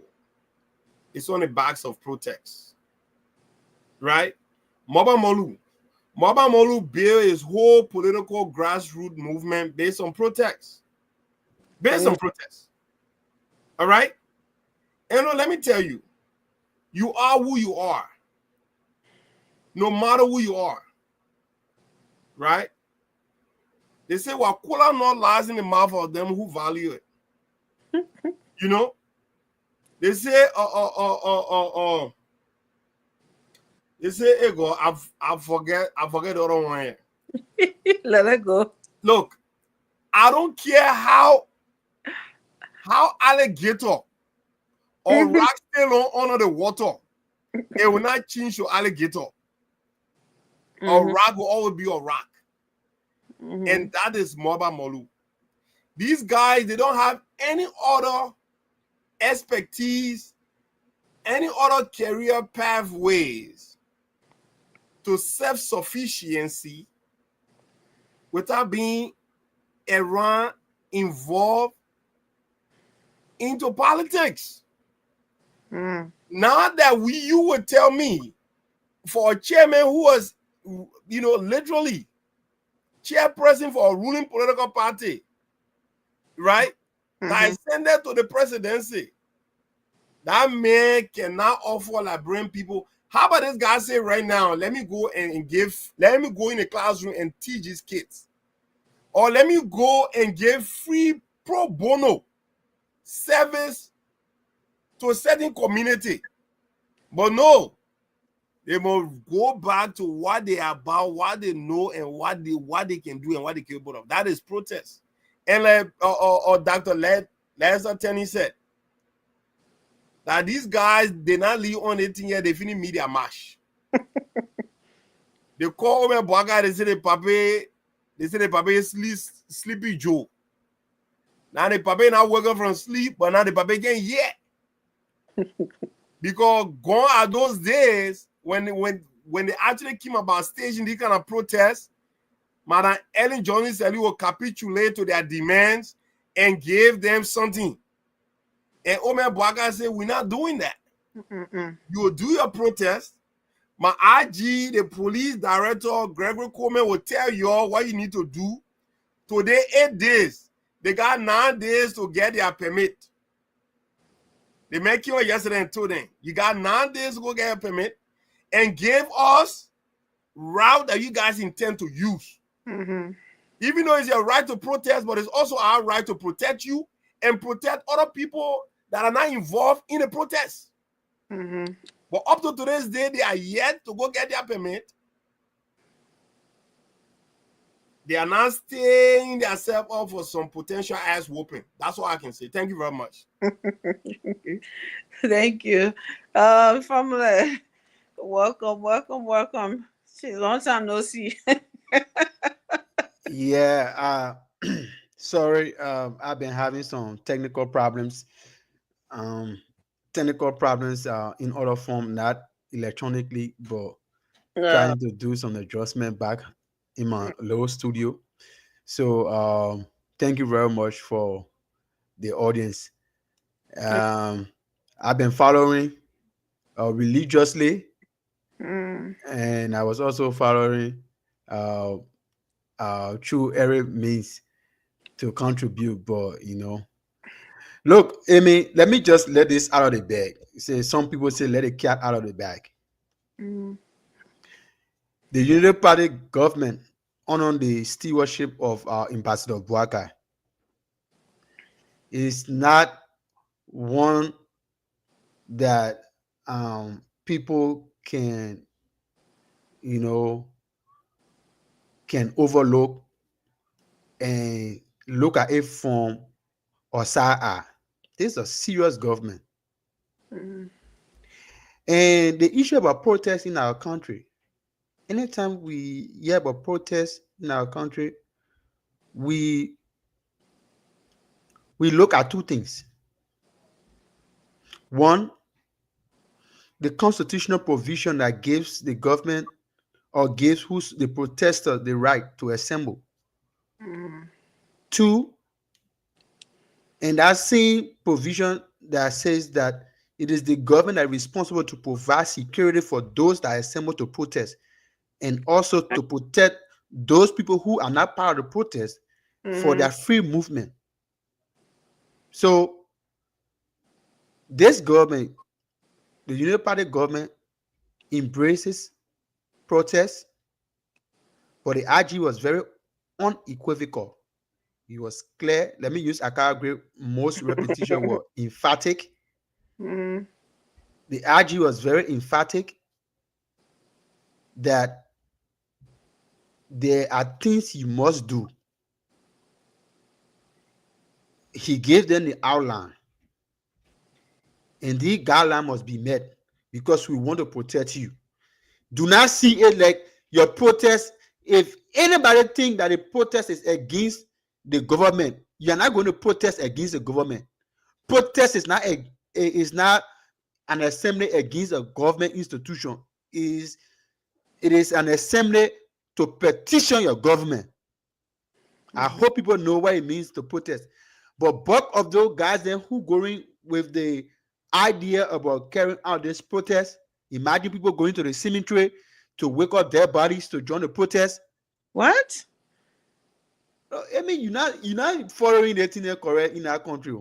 is on the backs of protests. Right? Mobile Molu built his whole political grassroots movement based on protests. Based on protests. All right? And let me tell you, you are who you are. No matter who you are. Right? They say, well, cola not lies in the mouth of them who value it. You know, they say, they say, hey, God, I forget the other one here. Let it go. Look, I don't care how alligator or rock stay under the water, it will not change to alligator. A rock will always be a rock. And that is Moba Molu. These guys, they don't have any other expertise, any other career pathways to self-sufficiency without being around, involved into politics. Now that you would tell me for a chairman who was, literally chairperson for a ruling political party, right? That ascended to the presidency, that man cannot offer like bring people. How about this guy say right now, let me go in the classroom and teach his kids. Or let me go and give free pro bono service to a certain community. But no, they must go back to what they are about, what they know, and what they can do and what they are capable of. That is protest. And like Dr. Lester Tenney said, that these guys, they not leave on 18 years, they finish media mash. They call me Boaga, they say the pape is sleepy Joe. Now the pape not working from sleep, but now the pape getting yet. Because gone are those days when they actually came about staging this kind of protest, Madam Ellen Johnson said he will capitulate to their demands and gave them something. And Omer Boaga said, we're not doing that. You will do your protest. My IG, the police director, Gregory Coleman, will tell you all what you need to do. Today, 8 days. They got 9 days to get their permit. They make you yesterday and told them, you got 9 days to go get a permit and give us route that you guys intend to use. Even though it's your right to protest, but it's also our right to protect you and protect other people that are not involved in the protest. But up to today's day, they are yet to go get their permit. They are not staying themselves up for some potential ass whooping. That's all I can say. Thank you very much. Thank you. Family, welcome. Long time no see. Yeah, sorry, I've been having some technical problems. In other form, not electronically, but trying to do some adjustment back in my low studio. So thank you very much for the audience. I've been following religiously, and I was also following through every means to contribute. But look, Amy, let me just let this out of the bag. Say some people say let the cat out of the bag. The Unity Party government, under the stewardship of Ambassador Boakai, is not one that people can overlook and look at it from or side eye. This is a serious government. And the issue about protests in our country, anytime we hear about protests in our country, we look at two things. One, the constitutional provision that gives the government or gives the protester the right to assemble. Two, and that same provision that says that it is the government that is responsible to provide security for those that assemble to protest, and also to protect those people who are not part of the protest for their free movement. So this government, the Unity Party government, embraces protests, but the IG was very unequivocal. He was clear. Let me use Accra Great most repetition word, emphatic. Mm. The IG was very emphatic that there are things you must do. He gave them the outline, and the guideline must be met because we want to protect you. Do not see it like your protest. If anybody think that the protest is against the government, you're not going to protest against the government. Protest is not an assembly against a government institution. It is an assembly to petition your government. I hope people know what it means to protest. But bulk of those guys then who going with the idea about carrying out this protest, imagine people going to the cemetery to wake up their bodies to join the protest. What? I mean, you're not following the thing correct in our country.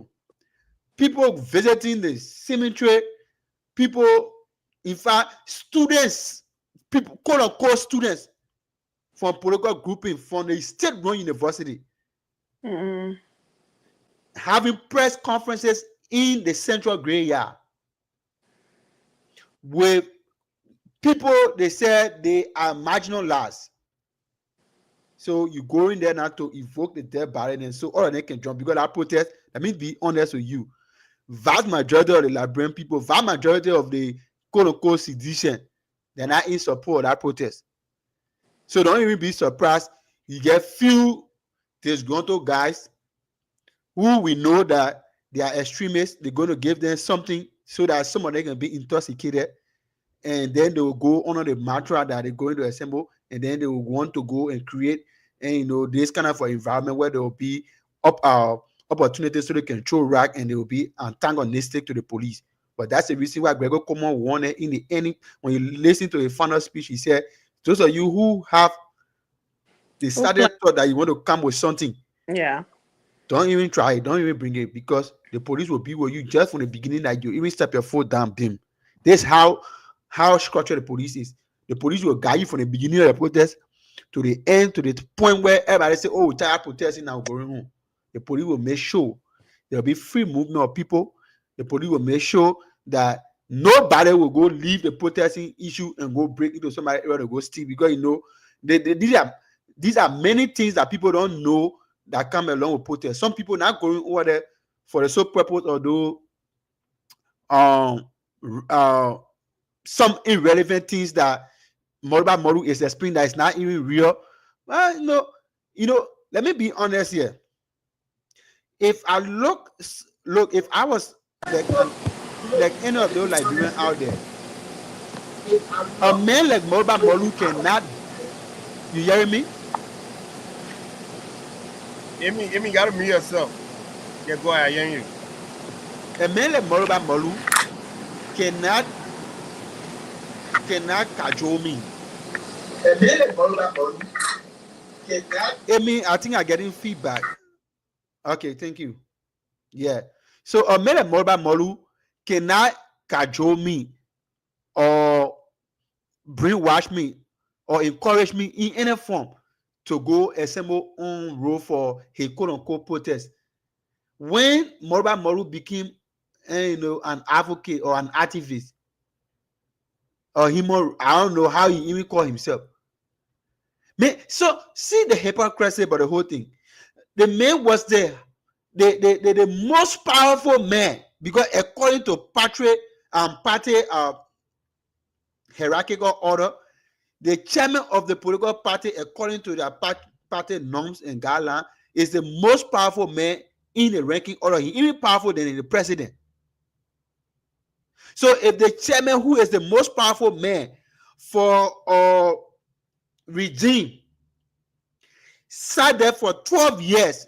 People visiting the cemetery, people, in fact, students, people, quote unquote students from political grouping from the state-run university, having press conferences in the central graveyard with people they said they are marginalized. So you go in there now to evoke the dead body, and so all of them can jump because that protest. Let me be honest with you. Vast majority of the Liberian people, vast majority of the quote-unquote sedition, they're not in support of that protest. So don't even be surprised. You get few disgruntled guys who we know that they are extremists. They're going to give them something so that some of them can be intoxicated, and then they will go under the mantra that they're going to assemble, and then they will want to go and create, and this kind of environment where there will be opportunities so they can throw rack and they will be antagonistic to the police. But that's the reason why Gregor Common wanted in the end, when you listen to a final speech, he said, those of you who have decided thought that you want to come with something, don't even try it, don't even bring it, because the police will be with you just from the beginning, that you even step your foot down, boom. This is how structured the police is. The police will guide you from the beginning of the protest to the end, to the point where everybody say, oh, we're tired of protesting, now we're going home. The police will make sure there will be free movement of people. The police will make sure that nobody will go leave the protesting issue and go break into somebody else to go steal, because these are many things that people don't know that come along with protest. Some people not going over there for the sole purpose of those some irrelevant things that Moriba Moru is explaining that it's not even real. Well, let me be honest here. If I look, if I was like any of those Liberians out there, a man like Moriba Moru cannot. You hear me? You gotta mute yourself. Yeah, go ahead, I hear you. A man like Moriba Moru cannot cajole me. A man like Moriba Moru cannot. I think I'm getting feedback. Okay, thank you. Yeah. So a man like Moriba Moru cannot cajole me or brainwash me or encourage me in any form to go assemble on road for a quote-unquote protest. When Moriba Moru became an advocate or an activist, or I don't know how he even called himself. So see the hypocrisy about the whole thing. The man was the most powerful man, because according to party hierarchical order, the chairman of the political party, according to their party norms and guidelines, is the most powerful man in the ranking order. He's even powerful than the president. So if the chairman, who is the most powerful man for a regime, sat there for 12 years,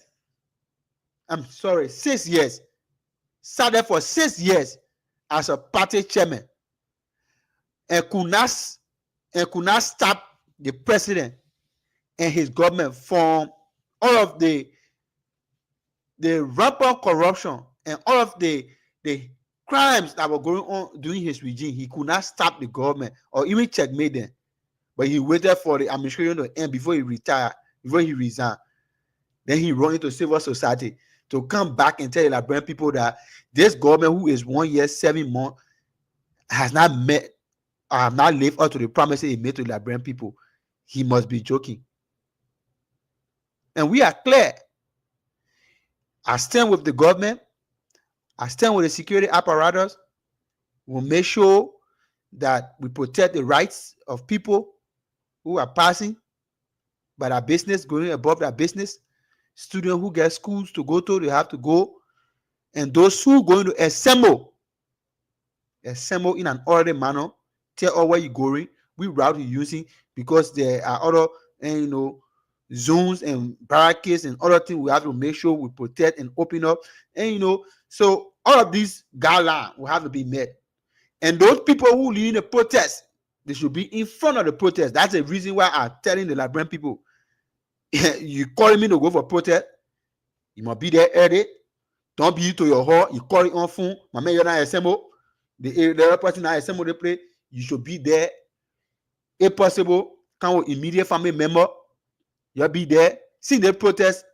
6 years, sat there for 6 years as a party chairman, and could not stop the president and his government from all of the rampant corruption and all of the crimes that were going on during his regime. He could not stop the government or even checkmate them, but he waited for the administration to end before he retired. before he resigned. Then he run into civil society to come back and tell the Liberian people that this government, who is 1 year, 7 months, has not met or have not lived up to the promises he made to the Liberian people. He must be joking. And we are clear. I stand with the government. I stand with the security apparatus. We'll make sure that we protect the rights of people who are passing by their business, going above their business. Students who get schools to go to, they have to go. And those who are going to assemble in an orderly manner, tell all where you're going, we route you're using, because there are other, zones and barricades and other things we have to make sure we protect and open up. And so all of these guidelines will have to be met. And those people who lead the protest, they should be in front of the protest. That's the reason why I'm telling the Liberian people, you calling me to go for protest, you must be there early. Don't be to your hall, you call it on phone. My man, you're not assemble. The other person not assemble the play. You should be there. If possible, come with immediate family member. You'll be there. See, the protest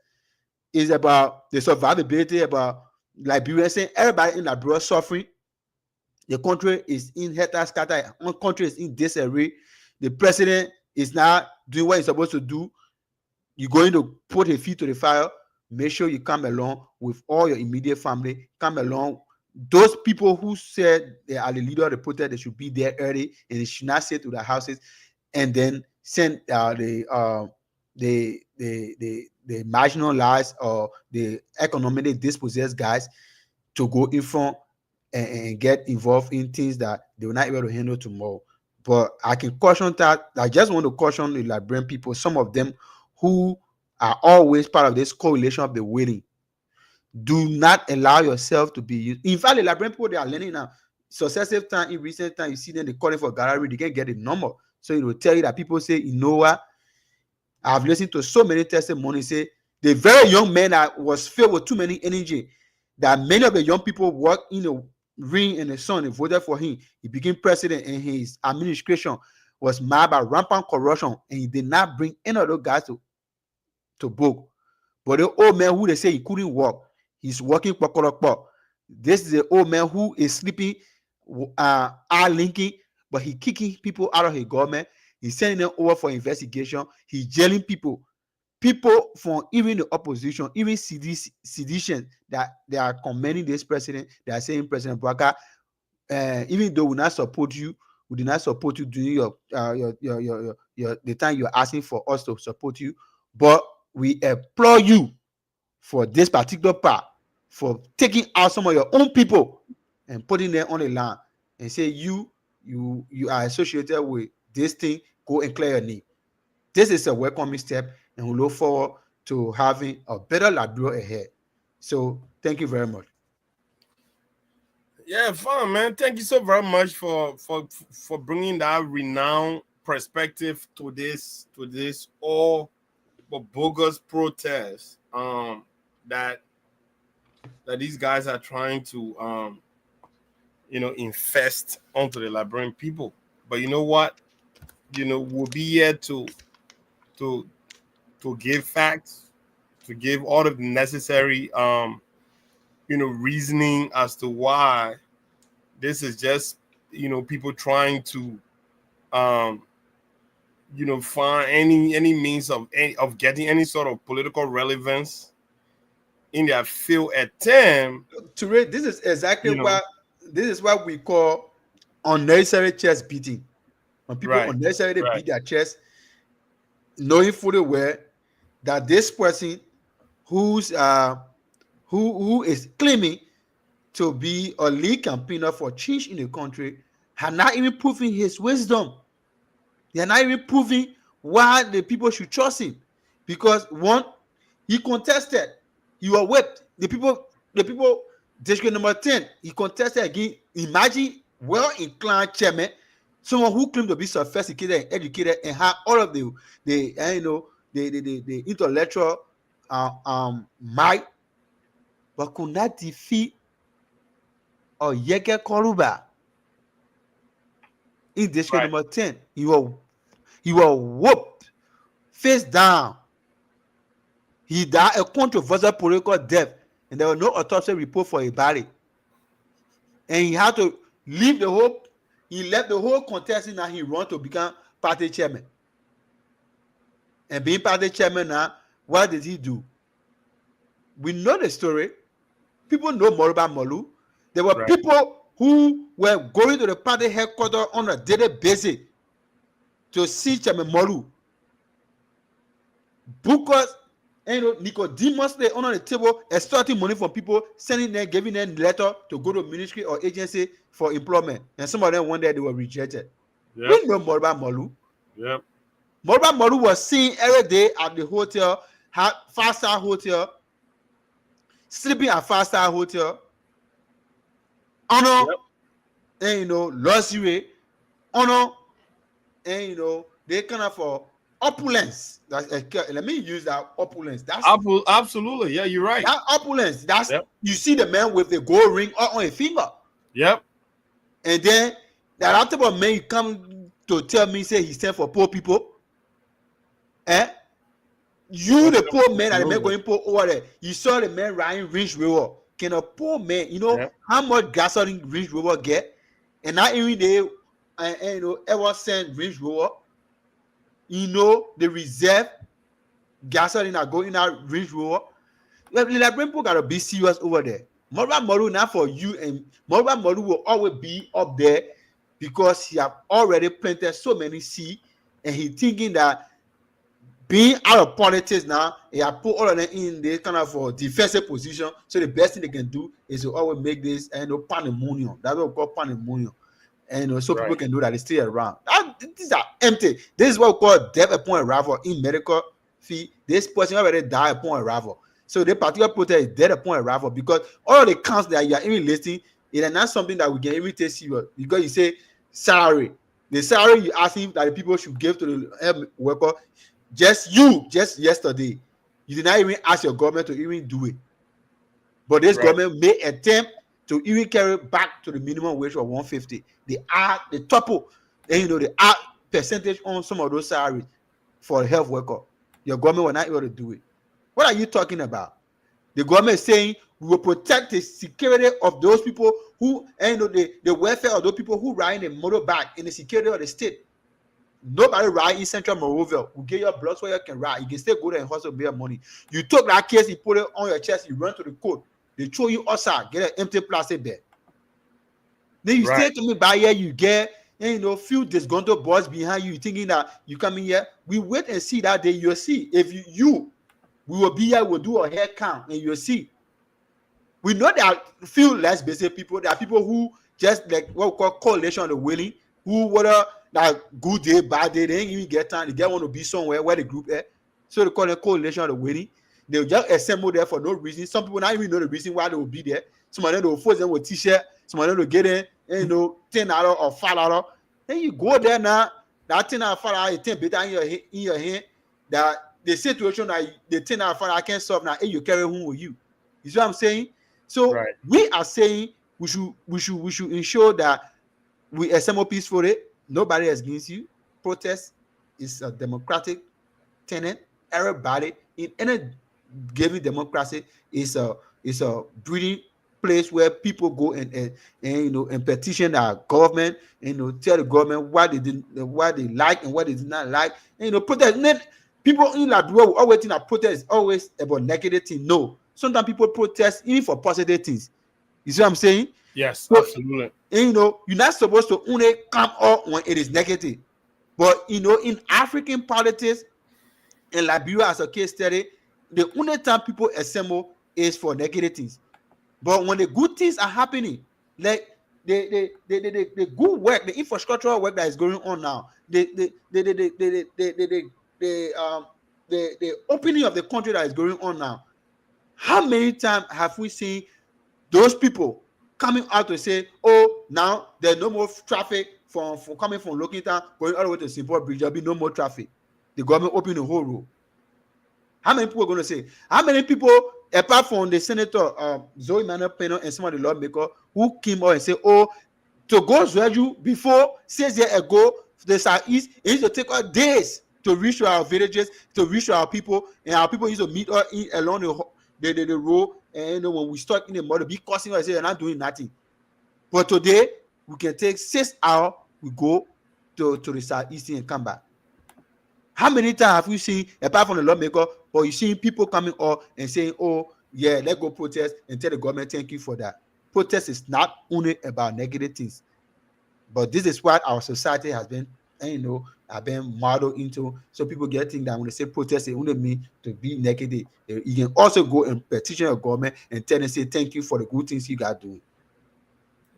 is about the survivability, about Liberia, saying everybody in Liberia suffering. The country is in helter scatter. One country is in disarray. The president is not doing what he's supposed to do. You're going to put a feet to the fire. Make sure you come along with all your immediate family. Come along. Those people who said they are the leader of the protest, they should be there early, and they should not sit to their houses and then send the marginalized or the economically dispossessed guys to go in front and get involved in things that they will not be able to handle tomorrow. But I can caution that. I just want to caution the Liberian people, some of them who are always part of this correlation of the waiting. Do not allow yourself to be used. In fact, the Liberian people, they are learning now. Successive time, in recent time, you see them, they calling for gallery, they can't get a number. So it will tell you that people say, you know what? I've listened to so many testimonies say the very young man that was filled with too many energy, that many of the young people work in the ring in the sun and voted for him. He became president, and his administration was marred by rampant corruption, and he did not bring any of those guys to book. But the old man who they say he couldn't walk, he's working. This is the old man who is sleeping, linking, but he kicking people out of his government. He's sending them over for investigation. He's jailing people from even the opposition, even sedition, that they are commending this president. They are saying, President Bouaka, even though we not support you, we do not support you during your the time you're asking for us to support you, but we implore you for this particular part, for taking out some of your own people and putting them on the line and say you are associated with this thing. Go and clear your name. This is a welcoming step, and we look forward to having a better Liberia ahead. So thank you very much. Yeah, fun, man. Thank you so very much for bringing that renowned perspective to this all bogus protest that these guys are trying to infest onto the Liberian people. But you know what? We'll be here to give facts, to give all of the necessary reasoning as to why this is just people trying to find any means of getting any sort of political relevance in their field attempt. This is exactly what we call unnecessary chest beating. When people unnecessarily beat their chest, knowing fully well that this person who is claiming to be a lead campaigner for change in the country had not even proven his wisdom. They are not even proving why the people should trust him. Because one, he contested, he was whipped. The people, district number 10, he contested again. Imagine well-inclined chairman, someone who claimed to be sophisticated and educated and had all of the intellectual might, but could not defeat Oyeke Koruba in district number 10. He was whooped face down He died a controversial political death, and there was no autopsy report for his body. And he had to leave the whole. He left the whole contesting, and he ran to become party chairman. And being party chairman now, what did he do? We know the story. People know more about Molu. There were people who were going to the party headquarters on a daily basis to see Chairman Molu. Because Nicodemus lay on the table extorting money from people, sending them, giving them letter to go to ministry or agency for employment. And some of them one day they were rejected. Yep. We know more about Molu. Yep. Morba Molu was seen every day at the hotel, 5-star hotel, sleeping at 5-star hotel, honor, and luxury, honor, and they kind of for opulence. Let me use that opulence. That's absolutely, yeah, you're right. That opulence. That's you see the man with the gold ring on his finger. Yep. And then that type of man come to tell me say he stand for poor people. You the poor man and the man going poor over there. You saw the man riding Range Rover. Can a poor man, how much gasoline Range Rover get? And not even they ever send Range Rover. The reserve gasoline are going out Range Rover. Like people gotta be serious over there. Morba Molu now for you, and Morba Molu will always be up there because he have already planted so many seeds, and he thinking that being out of politics now, he have put all of them in this kind of defensive position. So the best thing they can do is to always make this pandemonium. That's what we call pandemonium. And so people can do that. They stay around. These are empty. This is what we call death upon arrival in medical fee. This person already died upon arrival. So the particular protest is death upon arrival because all the counts that you are even listing, it is not something that we can even take serious because you say salary. The salary you asking that the people should give to the health worker. Just yesterday, you did not even ask your government to even do it. But this government made attempt to even carry back to the minimum wage of 150. They add the topple, and they add percentage on some of those salaries for a health worker. Your government will not able to do it. What are you talking about? The government is saying we will protect the security of those people who, the welfare of those people who ride in a motorbike in the security of the state. Nobody ride in Central Monrovia. We get your blocks where you can ride. You can still go there and hustle bare money. You took that case, you put it on your chest, you run to the court. They throw you outside, get an empty plastic bag. Then you stay to me by here, you get few disgruntled boys behind you thinking that you come in here. We wait and see that day. You'll see. If we will be here, we'll do a head count and you'll see. We know that few less basic people, there are people who just like what we call coalition of the willing, who whether that good day, bad day, they ain't even get time. They get want to be somewhere where the group is. So they call it coalition of the waiting. They'll just assemble there for no reason. Some people not even know the reason why they will be there. Some of them will force them with t-shirt. Some of them will get in, $10 or $5. Then you go there now. That $10 or $5 is 10 better in your hand. That the situation that the $10 or $5 can't solve now, you carry home with you. You see what I'm saying? So we are saying we should ensure that we assemble peacefully. Nobody is against you. Protest is a democratic tenet. Everybody in any given democracy is a breeding place where people go and petition our government and tell the government what they like and what they did not like. Protest. People in Liberia will always think that protest is always about negative things. No, sometimes people protest even for positive things. You see what I'm saying? Yes, so, absolutely. And you're not supposed to only come up when it is negative. But in African politics, in Liberia as a case study, the only time people assemble is for negative things. But when the good things are happening, like the good work, the infrastructural work that is going on now, the opening of the country that is going on now, how many times have we seen those people coming out to say, oh, now there's no more traffic from coming from Lokintown going all the way to St. Paul Bridge. There'll be no more traffic. The government opened the whole road. How many people are going to say? How many people, apart from the Senator Zoe Manuel Peno and some of the lawmakers, who came out and say, oh, to go Zwaju before 6 years ago, the Southeast, it used to take us days to reach to our villages, to reach to our people, and our people used to meet us along the road, and when we stuck in the mud, be cussing us and say you're not doing nothing. But today we can take 6 hours, we go to the southeast and come back. How many times have you seen, apart from the lawmaker, or you seen people coming up and saying, "Oh, yeah, let's go protest and tell the government thank you for that"? Protest is not only about negative things, but this is what our society has been, have been modeled into. So people get think that when they say protest, it only mean to be negative. You can also go and petition your government and tell them, say thank you for the good things you got doing.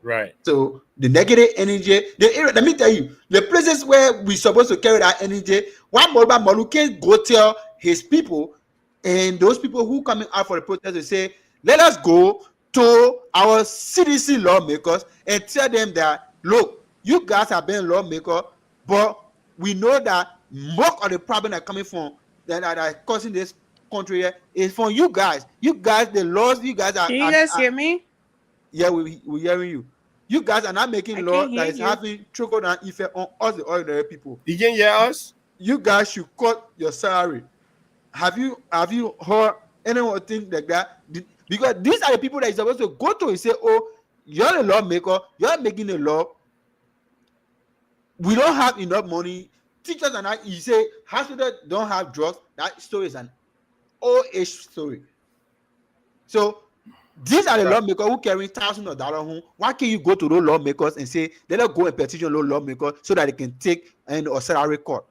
Right. So the negative energy, let me tell you, the places where we're supposed to carry that energy, one Morba Malu can go tell his people and those people who coming out for the protest, they say, let us go to our CDC lawmakers and tell them that, look, you guys have been lawmakers, but we know that most of the problem that coming from that are causing this country here is from you guys. You guys, the laws, you guys are. Can you guys hear me? Yeah, we're hearing you. You guys are not making law that is having trickle down effect on us, the ordinary people. You can hear us? You guys should cut your salary. Have you heard anyone think like that? Because these are the people that you're supposed to go to and say, "Oh, you're a lawmaker. You're making a law. We don't have enough money. Teachers are not." You say hospitals don't have drugs. That story is an old age story. So these are the lawmakers who carry thousands of dollars home. Why can't you go to those lawmakers and say, let us go and petition those lawmakers so that they can take a salary cut?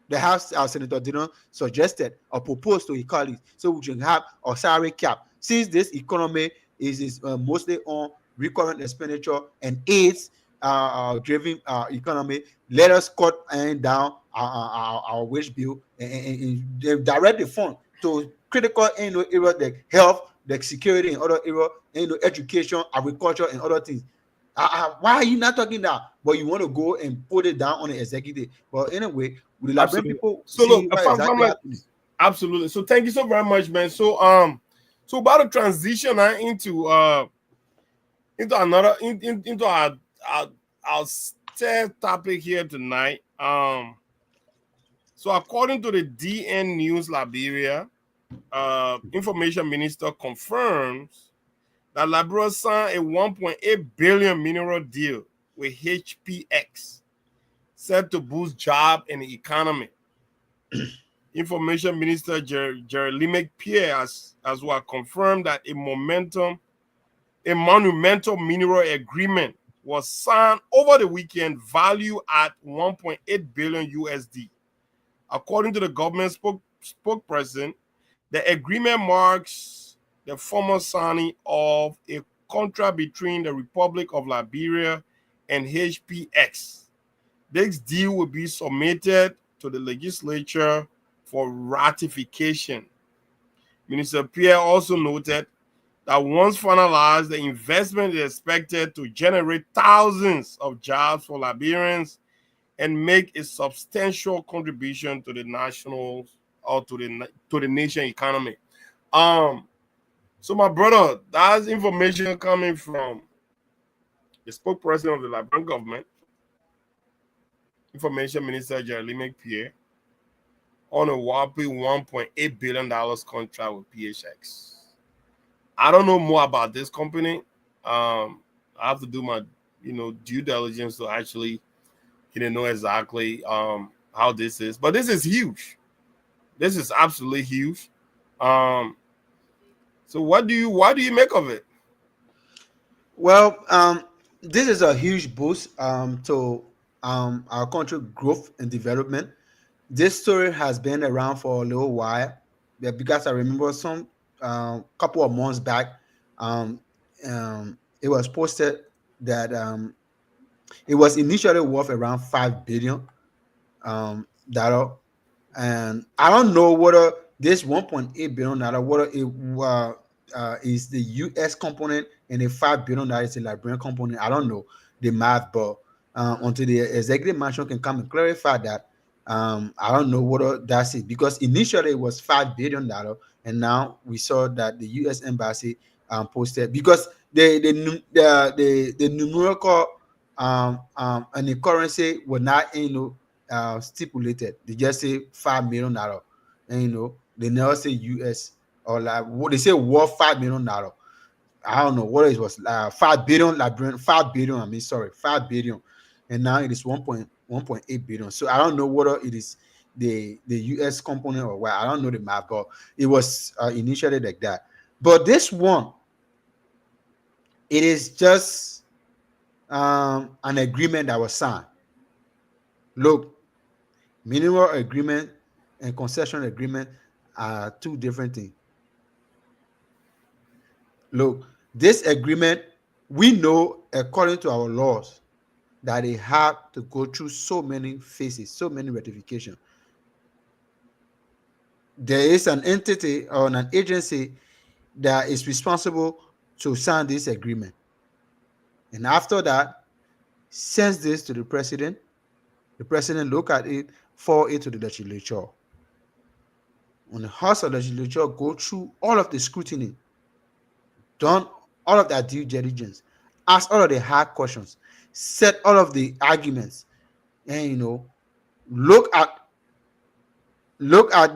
The House, our Senator Dillon suggested or proposed to his colleagues, so we should have a salary cap. Since this economy is mostly on recurrent expenditure and aids driven economy, let us cut down our wage bill and direct the fund to critical areas like health, like security and other areas, education, agriculture, and other things. Why are you not talking that? But you want to go and put it down on the executive. But anyway, with the Liberian people, so look, absolutely. So thank you so very much, man. So about to transition into another into our topic here tonight. So according to the DN News Liberia, information minister confirms that Liberia signed a 1.8 billion mineral deal with HPX, set to boost job and the economy. Information Minister Jeremy Pierre as well confirmed that a monumental mineral agreement was signed over the weekend, valued at 1.8 billion USD. According to the government spokesperson, the agreement marks the formal signing of a contract between the Republic of Liberia and HPX. This deal will be submitted to the legislature for ratification. Minister Pierre also noted that once finalized, the investment is expected to generate thousands of jobs for Liberians and make a substantial contribution to the national or to the nation economy. So my brother, that's information coming from the spokesperson of the Liberian government, Information Minister Jeremy Pierre, on a whopping $1.8 billion contract with PHX. I don't know more about this company. I have to do my due diligence to actually know exactly how this is. But this is huge. This is absolutely huge. So why do you make of it? Well, this is a huge boost to our country growth and development. This story has been around for a little while, because I remember some couple of months back, it was posted that it was initially worth around $5 billion, and I don't know whether this $1.8 billion, whether it is the U.S. component and the $5 billion is the Liberian component. I don't know the math, but until the executive mansion can come and clarify that, I don't know whether that's it, because initially it was $5 billion, and now we saw that the U.S. embassy posted, because the numerical and the currency were not stipulated. They just say $5 million, and they never say US or like what they say worth $5 million. I don't know what it was, 5 billion Liberian, 5 billion. I mean, sorry, 5 billion, and now it is 1.8 billion. So I don't know whether it is the US component or what. I don't know the math, but it was initially like that. But this one, it is just an agreement that was signed. Look, minimal agreement and concession agreement are two different things. Look, this agreement, we know according to our laws that they have to go through so many phases, so many ratifications. There is an entity or an agency that is responsible to sign this agreement. And after that, sends this to the president look at it, forward it to the legislature. When the House of Legislature go through all of the scrutiny, done all of that due diligence, ask all of the hard questions, set all of the arguments, and look at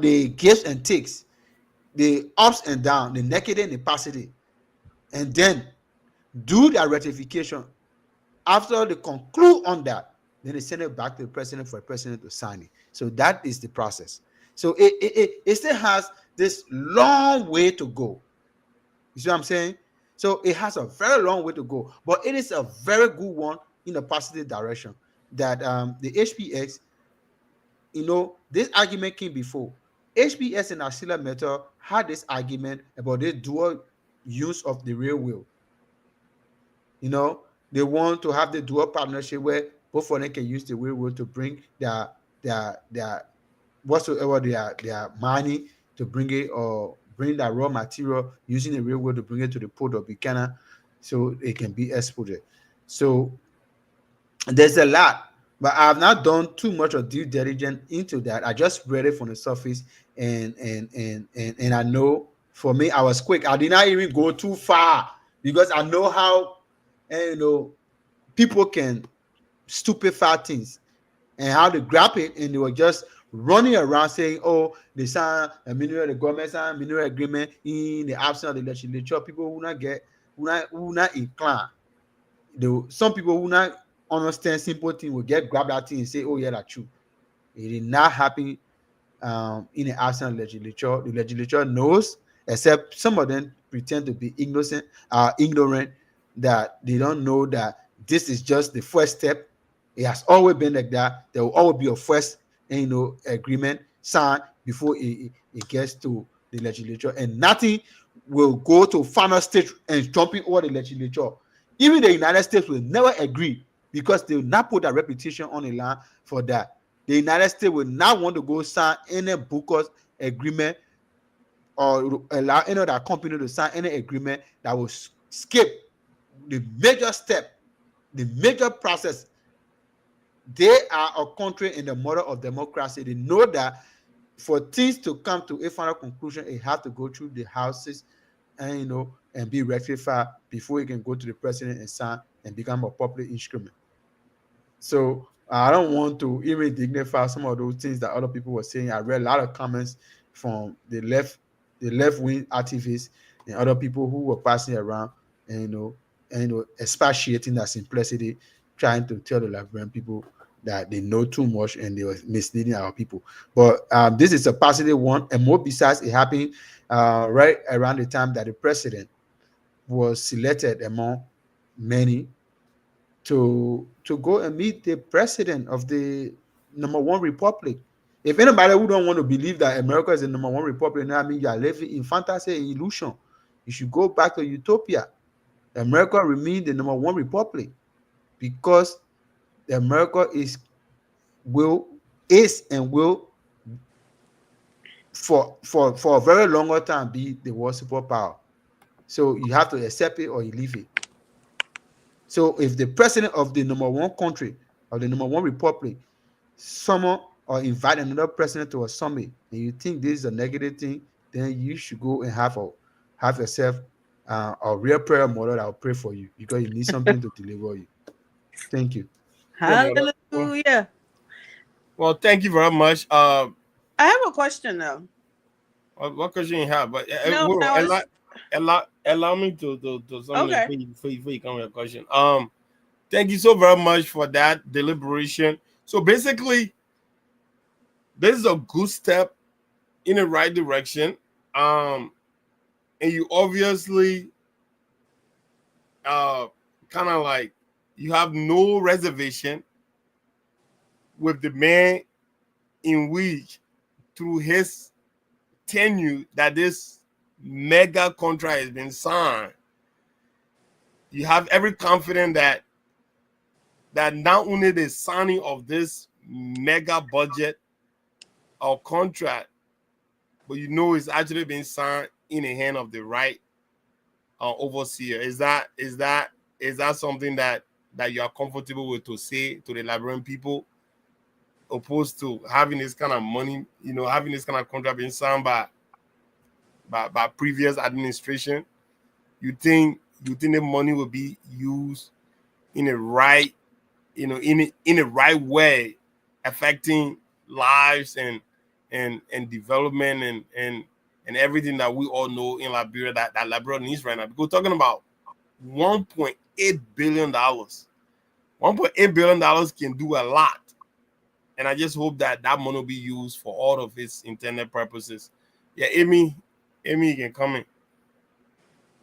the gives and takes, the ups and downs, the naked and the positive, and then do their ratification. After they conclude on that, then they send it back to the president for the president to sign it. So that is the process. So it still has this long way to go. You see what I'm saying? So it has a very long way to go, but it is a very good one in a positive direction. That the HPX, this argument came before. HPS and ArcelorMittal had this argument about the dual use of the railway. They want to have the dual partnership where both of them can use the railroad to bring their whatsoever their money to bring it, or bring that raw material using the railroad to bring it to the port of Buchanan so it can be exported. So there's a lot, but I have not done too much of due diligence into that. I just read it from the surface, and I know for me, I was quick. I did not even go too far because I know how people can stupefy things and how they grab it, and they were just running around saying, "Oh, they signed a the government signed a mineral agreement in the absence of the legislature." People who not inclined. Some people who not understand simple things will get grab that thing and say, "Oh yeah, that's true." It did not happen in the absence of the legislature. The legislature knows, except some of them pretend to be ignorant, that they don't know that this is just the first step. It has always been like that. There will always be a first agreement signed before it gets to the legislature, and nothing will go to final stage and jumping over the legislature. Even the United States will never agree because they will not put their reputation on the line for that. The United States will not want to go sign any Booker's agreement or allow any other company to sign any agreement that will skip the major step, the major process. They are a country in the model of democracy. They know that for things to come to a final conclusion, it has to go through the houses and and be rectified before it can go to the president and sign and become a public instrument. So I don't want to even dignify some of those things that other people were saying. I read a lot of comments from the left-wing activists and other people who were passing around and expatiating that simplicity, trying to tell the Liberian people that they know too much and they were misleading our people. But this is a positive one, and more besides, it happened right around the time that the president was selected among many to go and meet the president of the #1 republic. If anybody who don't want to believe that America is the #1 republic, I mean, you are living in fantasy and illusion. You should go back to utopia. America remains the #1 republic because America is and will for a very longer time be the world superpower. So you have to accept it or you leave it. So if the president of the #1 country or the #1 republic summon or invite another president to a summit, and you think this is a negative thing, then you should go and have yourself a real prayer model that will pray for you because you need something to deliver you. Thank you. Hallelujah. Well, thank you very much. I have a question though. What question you have? But No, I was allow me to something okay. before you come with a question. Thank you so very much for that deliberation. So basically, this is a good step in the right direction. Um, and you obviously uh kind of like you have no reservation with the man in which through his tenure that this mega contract has been signed. You have every confidence that not only the signing of this mega budget or contract, but you know it's actually been signed in the hand of the right overseer. Is that something that you are comfortable with to say to the Liberian people, opposed to having this kind of money, having this kind of contract being signed by previous administration? You think the money will be used in the right, in the right way, affecting lives and development and everything that we all know in Liberia that Liberia needs right now? Because we're talking about $1.8 billion. $1.8 billion can do a lot, and I just hope that money will be used for all of its intended purposes. Yeah, Amy, you can come in.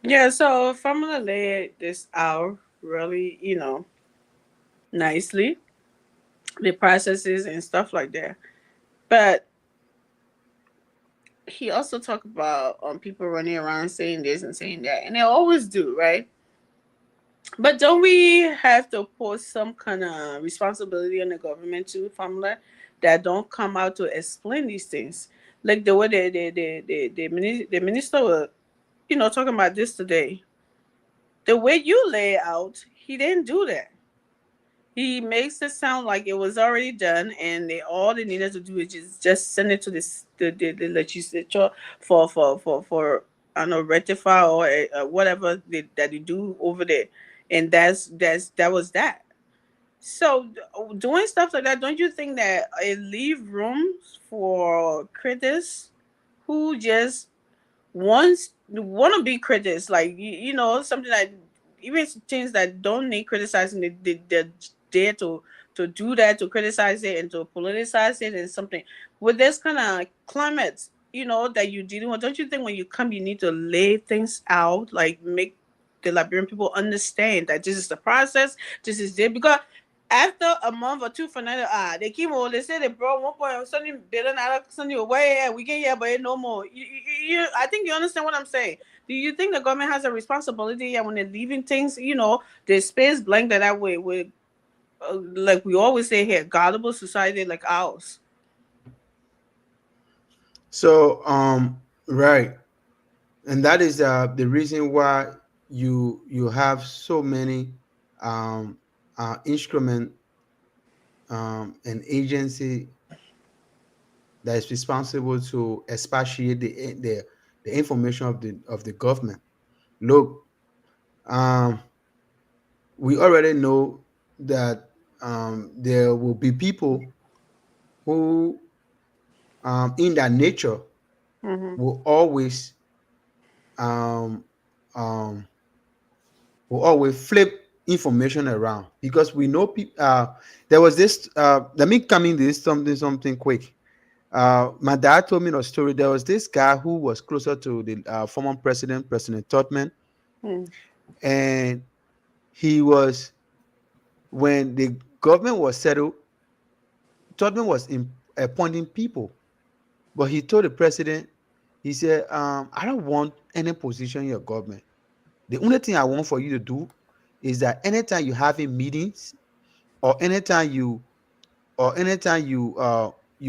Yeah, so if I'm gonna lay this out really, nicely, the processes and stuff like that. But he also talked about people running around saying this and saying that, and they always do, right? But don't we have to put some kind of responsibility on the government too, family, that don't come out to explain these things? Like the way the minister was, talking about this today. The way you lay out, he didn't do that. He makes it sound like it was already done, and all they needed to do is just send it to the legislature for I don't know, rectify or whatever that they do over there, and that was that. So doing stuff like that, don't you think that it leave room for critics who just want to be critics, like something that even things that don't need criticizing, they're there to do that, to criticize it and to politicize it, and something with this kind of climate, that you're dealing with. Don't you think when you come, you need to lay things out, like make the Liberian people understand that this is the process, this is it? Because after a month or two from now, they came over, they said they brought 1.7 billion out of Sunday away, and we get here, but it no more. I think you understand what I'm saying. Do you think the government has a responsibility, and when they're leaving things, the space blank that way with, like we always say here, gullible society like ours? So, right, and that is the reason why you have so many um, instrument and agency that is responsible to expatiate the information of the government. Look, um, we already know that there will be people who, in their nature, Mm-hmm. will um, um, flip information around, because we know people. There was this. Let me come in this something quick. My dad told me a story. There was this guy who was closer to the former president, President Tubman, Mm-hmm. and he was, when the government was settled, Tubman was appointing people, but he told the president, he said, "I don't want any position in your government. The only thing I want for you to do is that anytime you having meetings, or anytime you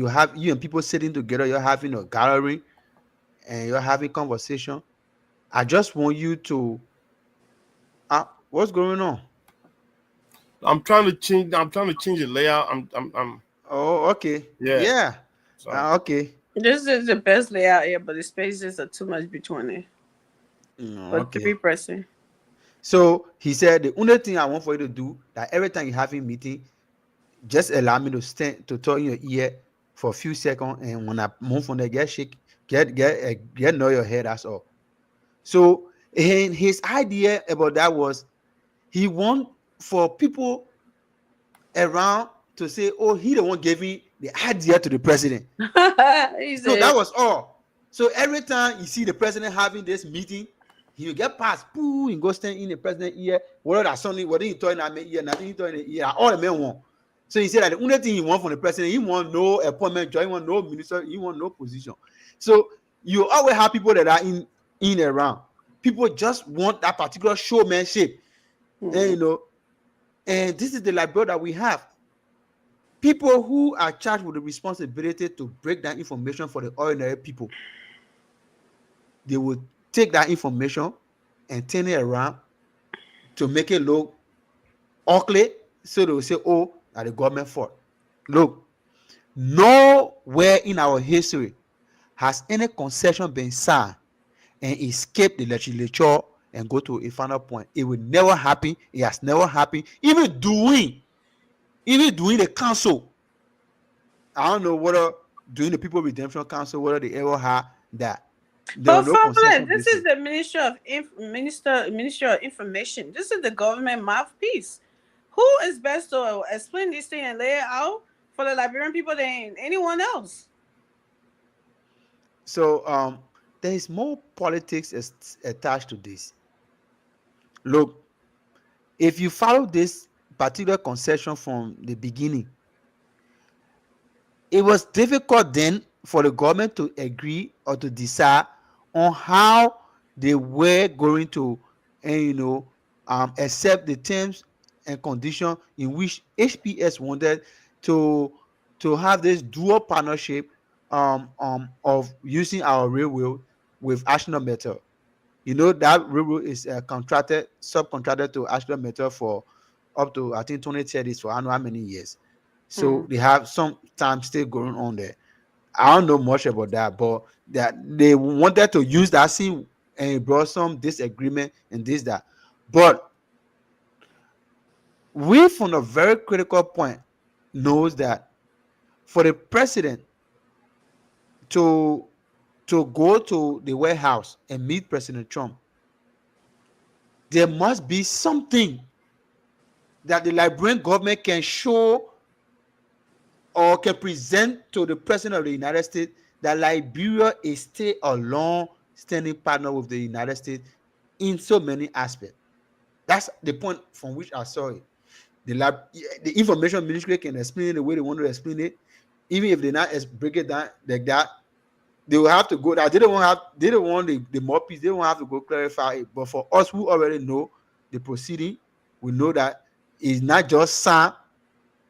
have you and people sitting together, you're having a gallery and you're having conversation. I just want you to what's going on? I'm trying to change the layout. Oh, okay. Yeah. Yeah. So Okay. This is the best layout here, but the spaces are too much between it for Okay. 3 person. So he said the only thing I want for you to do, that every time you having meeting, just allow me to stand to talk in your ear for a few seconds, and when I move on there, get shake, get know your head. That's all. So, and his idea about that was he want for people around to say, "Oh, he the one giving the idea to the president." He So that said, was all. So every time you see the president having this meeting, he will get past, poo, and go stand in the president ear. Whether that's something, whether he talking in ear, nothing he talking in the ear, all the men want. So he said that the only thing he want from the president, he want no appointment, he want no minister, he want no position. So you always have people that are in and around. People just want that particular showmanship, and and this is the library that we have. People who are charged with the responsibility to break down information for the ordinary people, they will take that information and turn it around to make it look ugly. So they will say, "Oh, that the government fault." Look, nowhere in our history has any concession been signed and escape the legislature and go to a final point. It will never happen. It has never happened. Even doing the council, I don't know whether doing the People Redemption Council, whether they ever had that. There but were no Family, concession this is basis. the Ministry of Information. This is the government mouthpiece. Who is best to explain this thing and lay it out for the Liberian people than anyone else? So there is more politics attached to this. Look, if you follow this particular concession from the beginning, it was difficult then for the government to agree or to decide on how they were going to, accept the terms and conditions in which HPS wanted to have this dual partnership of using our railway with Ashland Metal. You know that railroad is subcontracted to Ashland Metal for up to, I think, 2030 for I don't know how many years. So they have some time still going on there. I don't know much about that, but that they wanted to use that scene and it brought some disagreement and this that. But we, from a very critical point, knows that for the president to go to the White House and meet President Trump, there must be something that the Liberian government can show or can present to the president of the United States that Liberia is still a long-standing partner with the United States in so many aspects. That's the point from which I saw it. The information ministry can explain it the way they want to explain it, even if they not break it down like that. They will have to go. They don't want the more piece. They don't have to go clarify it. But for us who already know the proceeding, we know that it's not just signed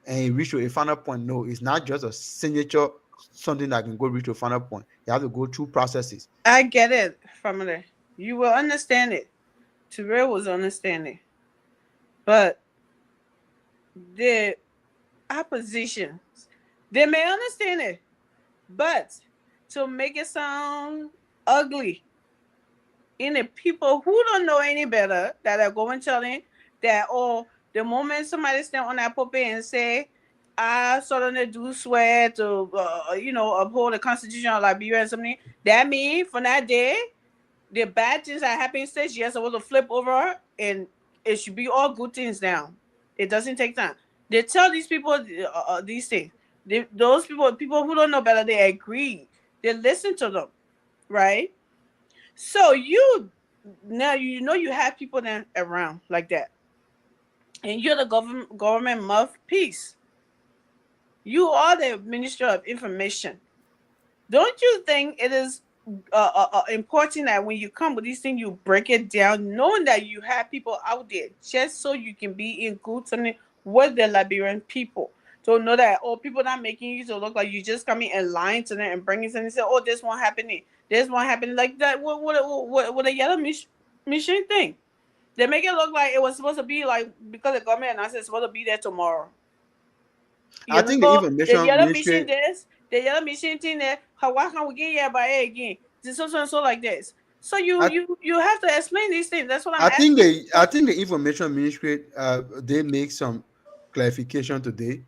and reach to a final point. No, it's not just a signature, something that can go reach to a final point. You have to go through processes. I get it, Family. You will understand it. Terrell was understanding. But the opposition, they may understand it, but to make it sound ugly in the people who don't know any better, that are going telling that, oh, the moment somebody stand on that pulpit and say, I suddenly do swear to, uphold the Constitution of Liberia and something, that means from that day, the bad things that happen in states, yes, I want to flip over and it should be all good things now. It doesn't take time. They tell these people these things. Those people who don't know better, they agree. They listen to them, right? So you have people then around like that, and you're the government mouthpiece. You are the Minister of Information. Don't you think it is important that when you come with these things, you break it down, knowing that you have people out there just so you can be in good standing with the Liberian people. So know that, oh, people not making you to look like you just coming and lying to them and bringing something and say, oh, this won't happen, this won't happen, like that. What a yellow machine thing. They make it look like it was supposed to be like, because the government announced it's supposed to be there tomorrow. I think the The information yellow ministry. machine this, the yellow machine thing there. Why can't we get here by A again? This so like this. So you have to explain these things. That's what I'm asking. I think the information ministry they make some clarification today.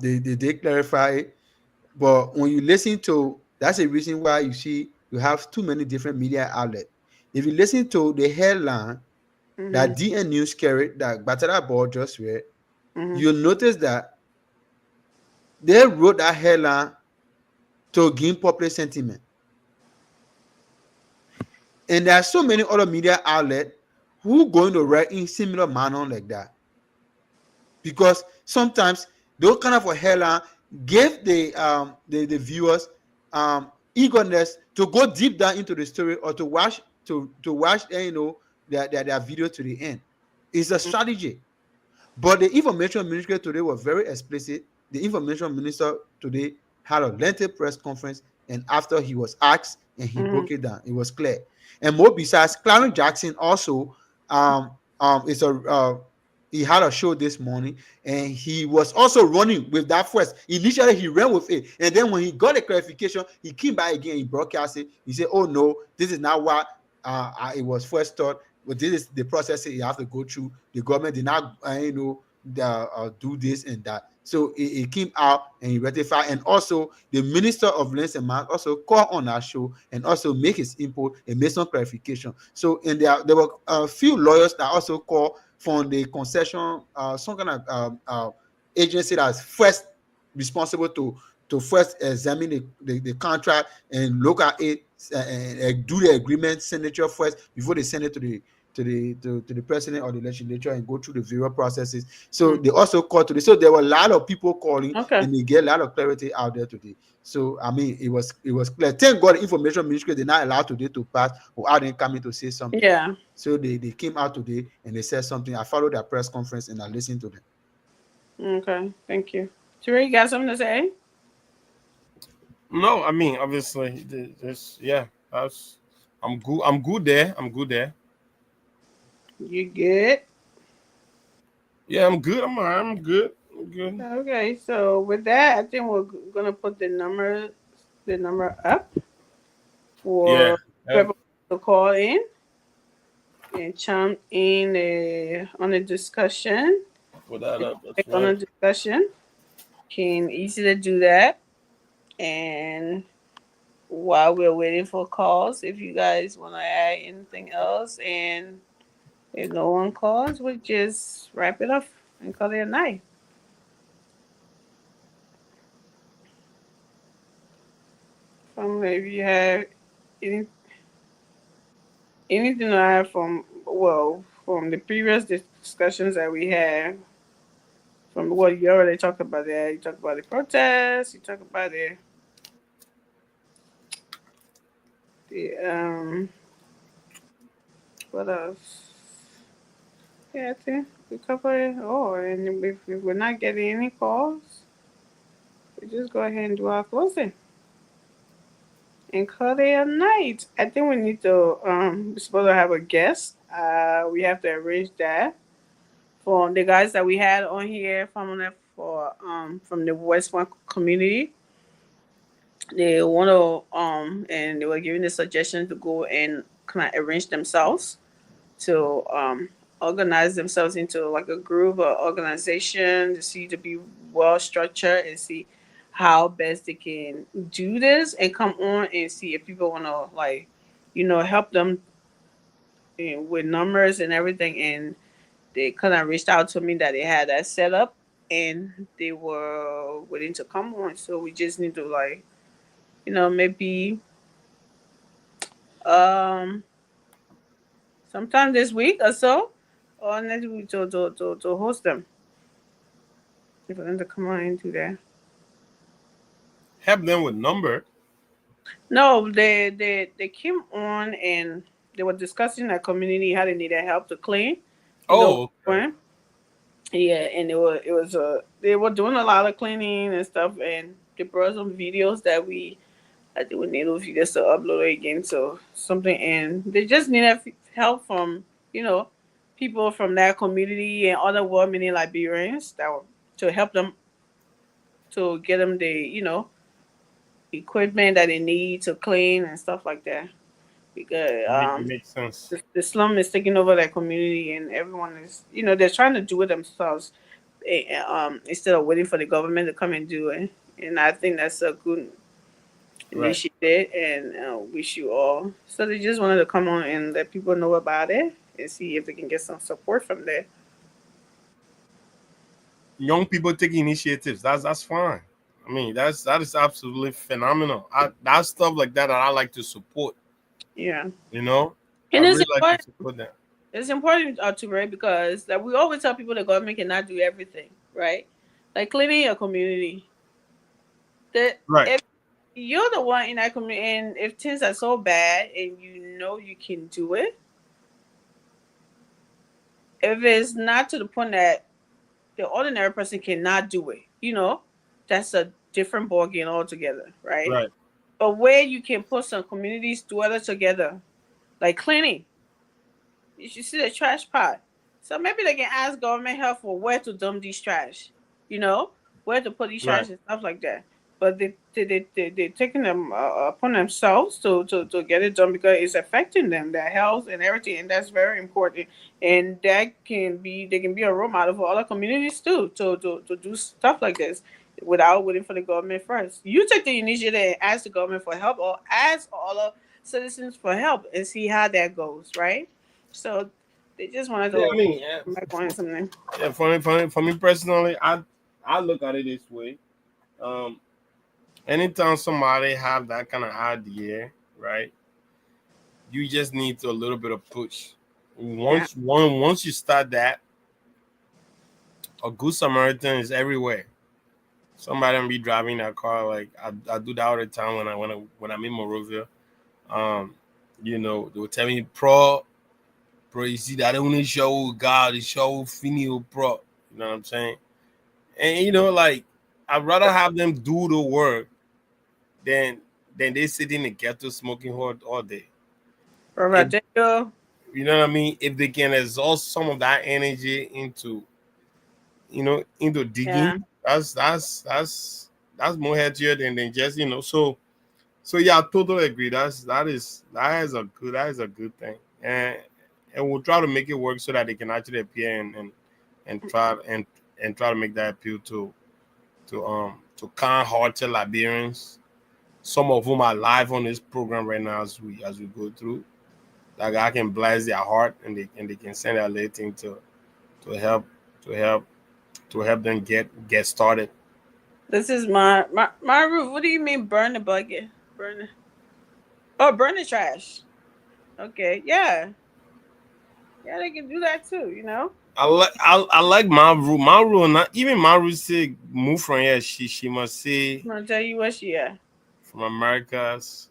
they did clarify it. But when you listen to, that's a reason why you see you have too many different media outlets. If you listen to the headline that Mm-hmm. DN News carried, that Batara Board just read, Mm-hmm. you'll notice that they wrote that headline to gain popular sentiment. And there are so many other media outlets who going to write in similar manner like that. Because sometimes those kind of a headline give the viewers eagerness to go deep down into the story or to watch their video to the end. It's a strategy. But the information ministry today was very explicit. The information minister today had a lengthy press conference, and after he was asked and he Mm-hmm. broke it down, it was clear. And more besides, Clarence Jackson also is a he had a show this morning, and he was also running with that first. Initially, he ran with it, and then when he got a clarification, he came back again. He broadcast it. He said, "Oh no, this is not what it was first thought. But this is the process that you have to go through. The government did not, do this and that." So it came out and he ratified. And also, the Minister of Lands and Mines also called on our show and also make his input and make some clarification. So, and there were a few lawyers that also called from the concession, some kind of agency that's first responsible to first examine the contract and look at it and do the agreement signature first before they send it to the president or the legislature and go through the various processes. So they also called today. So there were a lot of people calling, Okay. and they get a lot of clarity out there today. So I mean, it was clear. Thank God, the information ministry did not allow today to pass without them coming to say something. Yeah. So they came out today and they said something. I followed their press conference and I listened to them. Okay. Thank you. Terry, you got something to say? No, I mean, obviously, this, yeah, that's, I'm good. I'm good there. I'm good there. You good? Yeah, I'm good. I'm good. I'm good. Okay. So with that, I think we're gonna put the number up Yeah. for Yeah. people to call in and chime in on the discussion. Put that up. That's On a right. discussion, can easily do that. And while we're waiting for calls, if you guys want to add anything else, and if no one calls, we just wrap it up and call it a night. If you have any, anything to add from the previous discussions that we had, from what you already talked about there, you talked about the protests, you talked about the what else? Yeah, I think we covered it all. And if we're not getting any calls, we just go ahead and do our closing and call it a night. I think we need to we're supposed to have a guest. We have to arrange that for the guys that we had on here from the West Point community. They want to and they were giving the suggestion to go and kind of arrange themselves to organize themselves into like a group or organization to see to be well structured and see how best they can do this and come on and see if people want to help them with numbers and everything. And they kind of reached out to me that they had that set up and they were willing to come on. So we just need to maybe um sometime this week or so, or next week to host them. For them to come on and do that. Help them with number. No, they came on and they were discussing that community how they needed help to clean. Oh, okay. Yeah, and they were doing a lot of cleaning and stuff, and they brought some videos that I think we need those videos to upload it again, so something, and they just needed help from people from that community and other well-meaning Liberians to help them to get them the equipment that they need to clean and stuff like that, because It makes sense. the slum is taking over that community and everyone is they're trying to do it themselves. instead of waiting for the government to come and do it. And I think that's a good Right. initiative, and wish you all. So they just wanted to come on and let people know about it and see if they can get some support from there. Young people taking initiatives. That's fine. I mean, that is absolutely phenomenal. That's stuff like that I like to support. Yeah, You know, I and it's really like to important. support that. It's important, to right, because like we always tell people the government cannot do everything, right? Like cleaning your community. That Right. if you're the one in that community, and if things are so bad and you know you can do it, if it's not to the point that the ordinary person cannot do it, that's a different ballgame altogether, right? Right. But where you can put some communities together, like cleaning, you should see the trash pot. So maybe they can ask government help for where to dump these trash, where to put these Right. trash and stuff like that. But they taking them upon themselves to get it done because it's affecting them, their health and everything, and that's very important. And they can be a role model for other communities too to do stuff like this without waiting for the government first. You take the initiative and ask the government for help, or ask all the citizens for help and see how that goes, right? So they just wanted Yeah, to I mean, yeah, come back on something. yeah, for me personally, I look at it this way. Um, anytime somebody have that kind of idea, right? You just need a little bit of push. Yeah. Once you start that, a good Samaritan is everywhere. Somebody will be driving that car, like I do that all the time when I'm in Morovia. Um, they will tell me, Bro, you see that only show God, the show Finio Pro. You know what I'm saying? And like I'd rather have them do the work than they sit in the ghetto smoking all day. If, Robert Daniel. you know what I mean? If they can exhaust some of that energy into Yeah. digging, that's more healthier than just. So yeah, I totally agree. That is a good thing. And we'll try to make it work so that they can actually appear and try to make that appeal to kind-hearted Liberians, some of whom are live on this program right now as we go through. Like I can bless their heart and they can send a little thing to help to help to help them get started. This is my roof. What do you mean burn the bucket? Burn the, burn the trash. Okay. Yeah. Yeah, they can do that too. I like Maru. Maru, not even Maru say move from here. She must say I'm gonna tell you what she at. from America's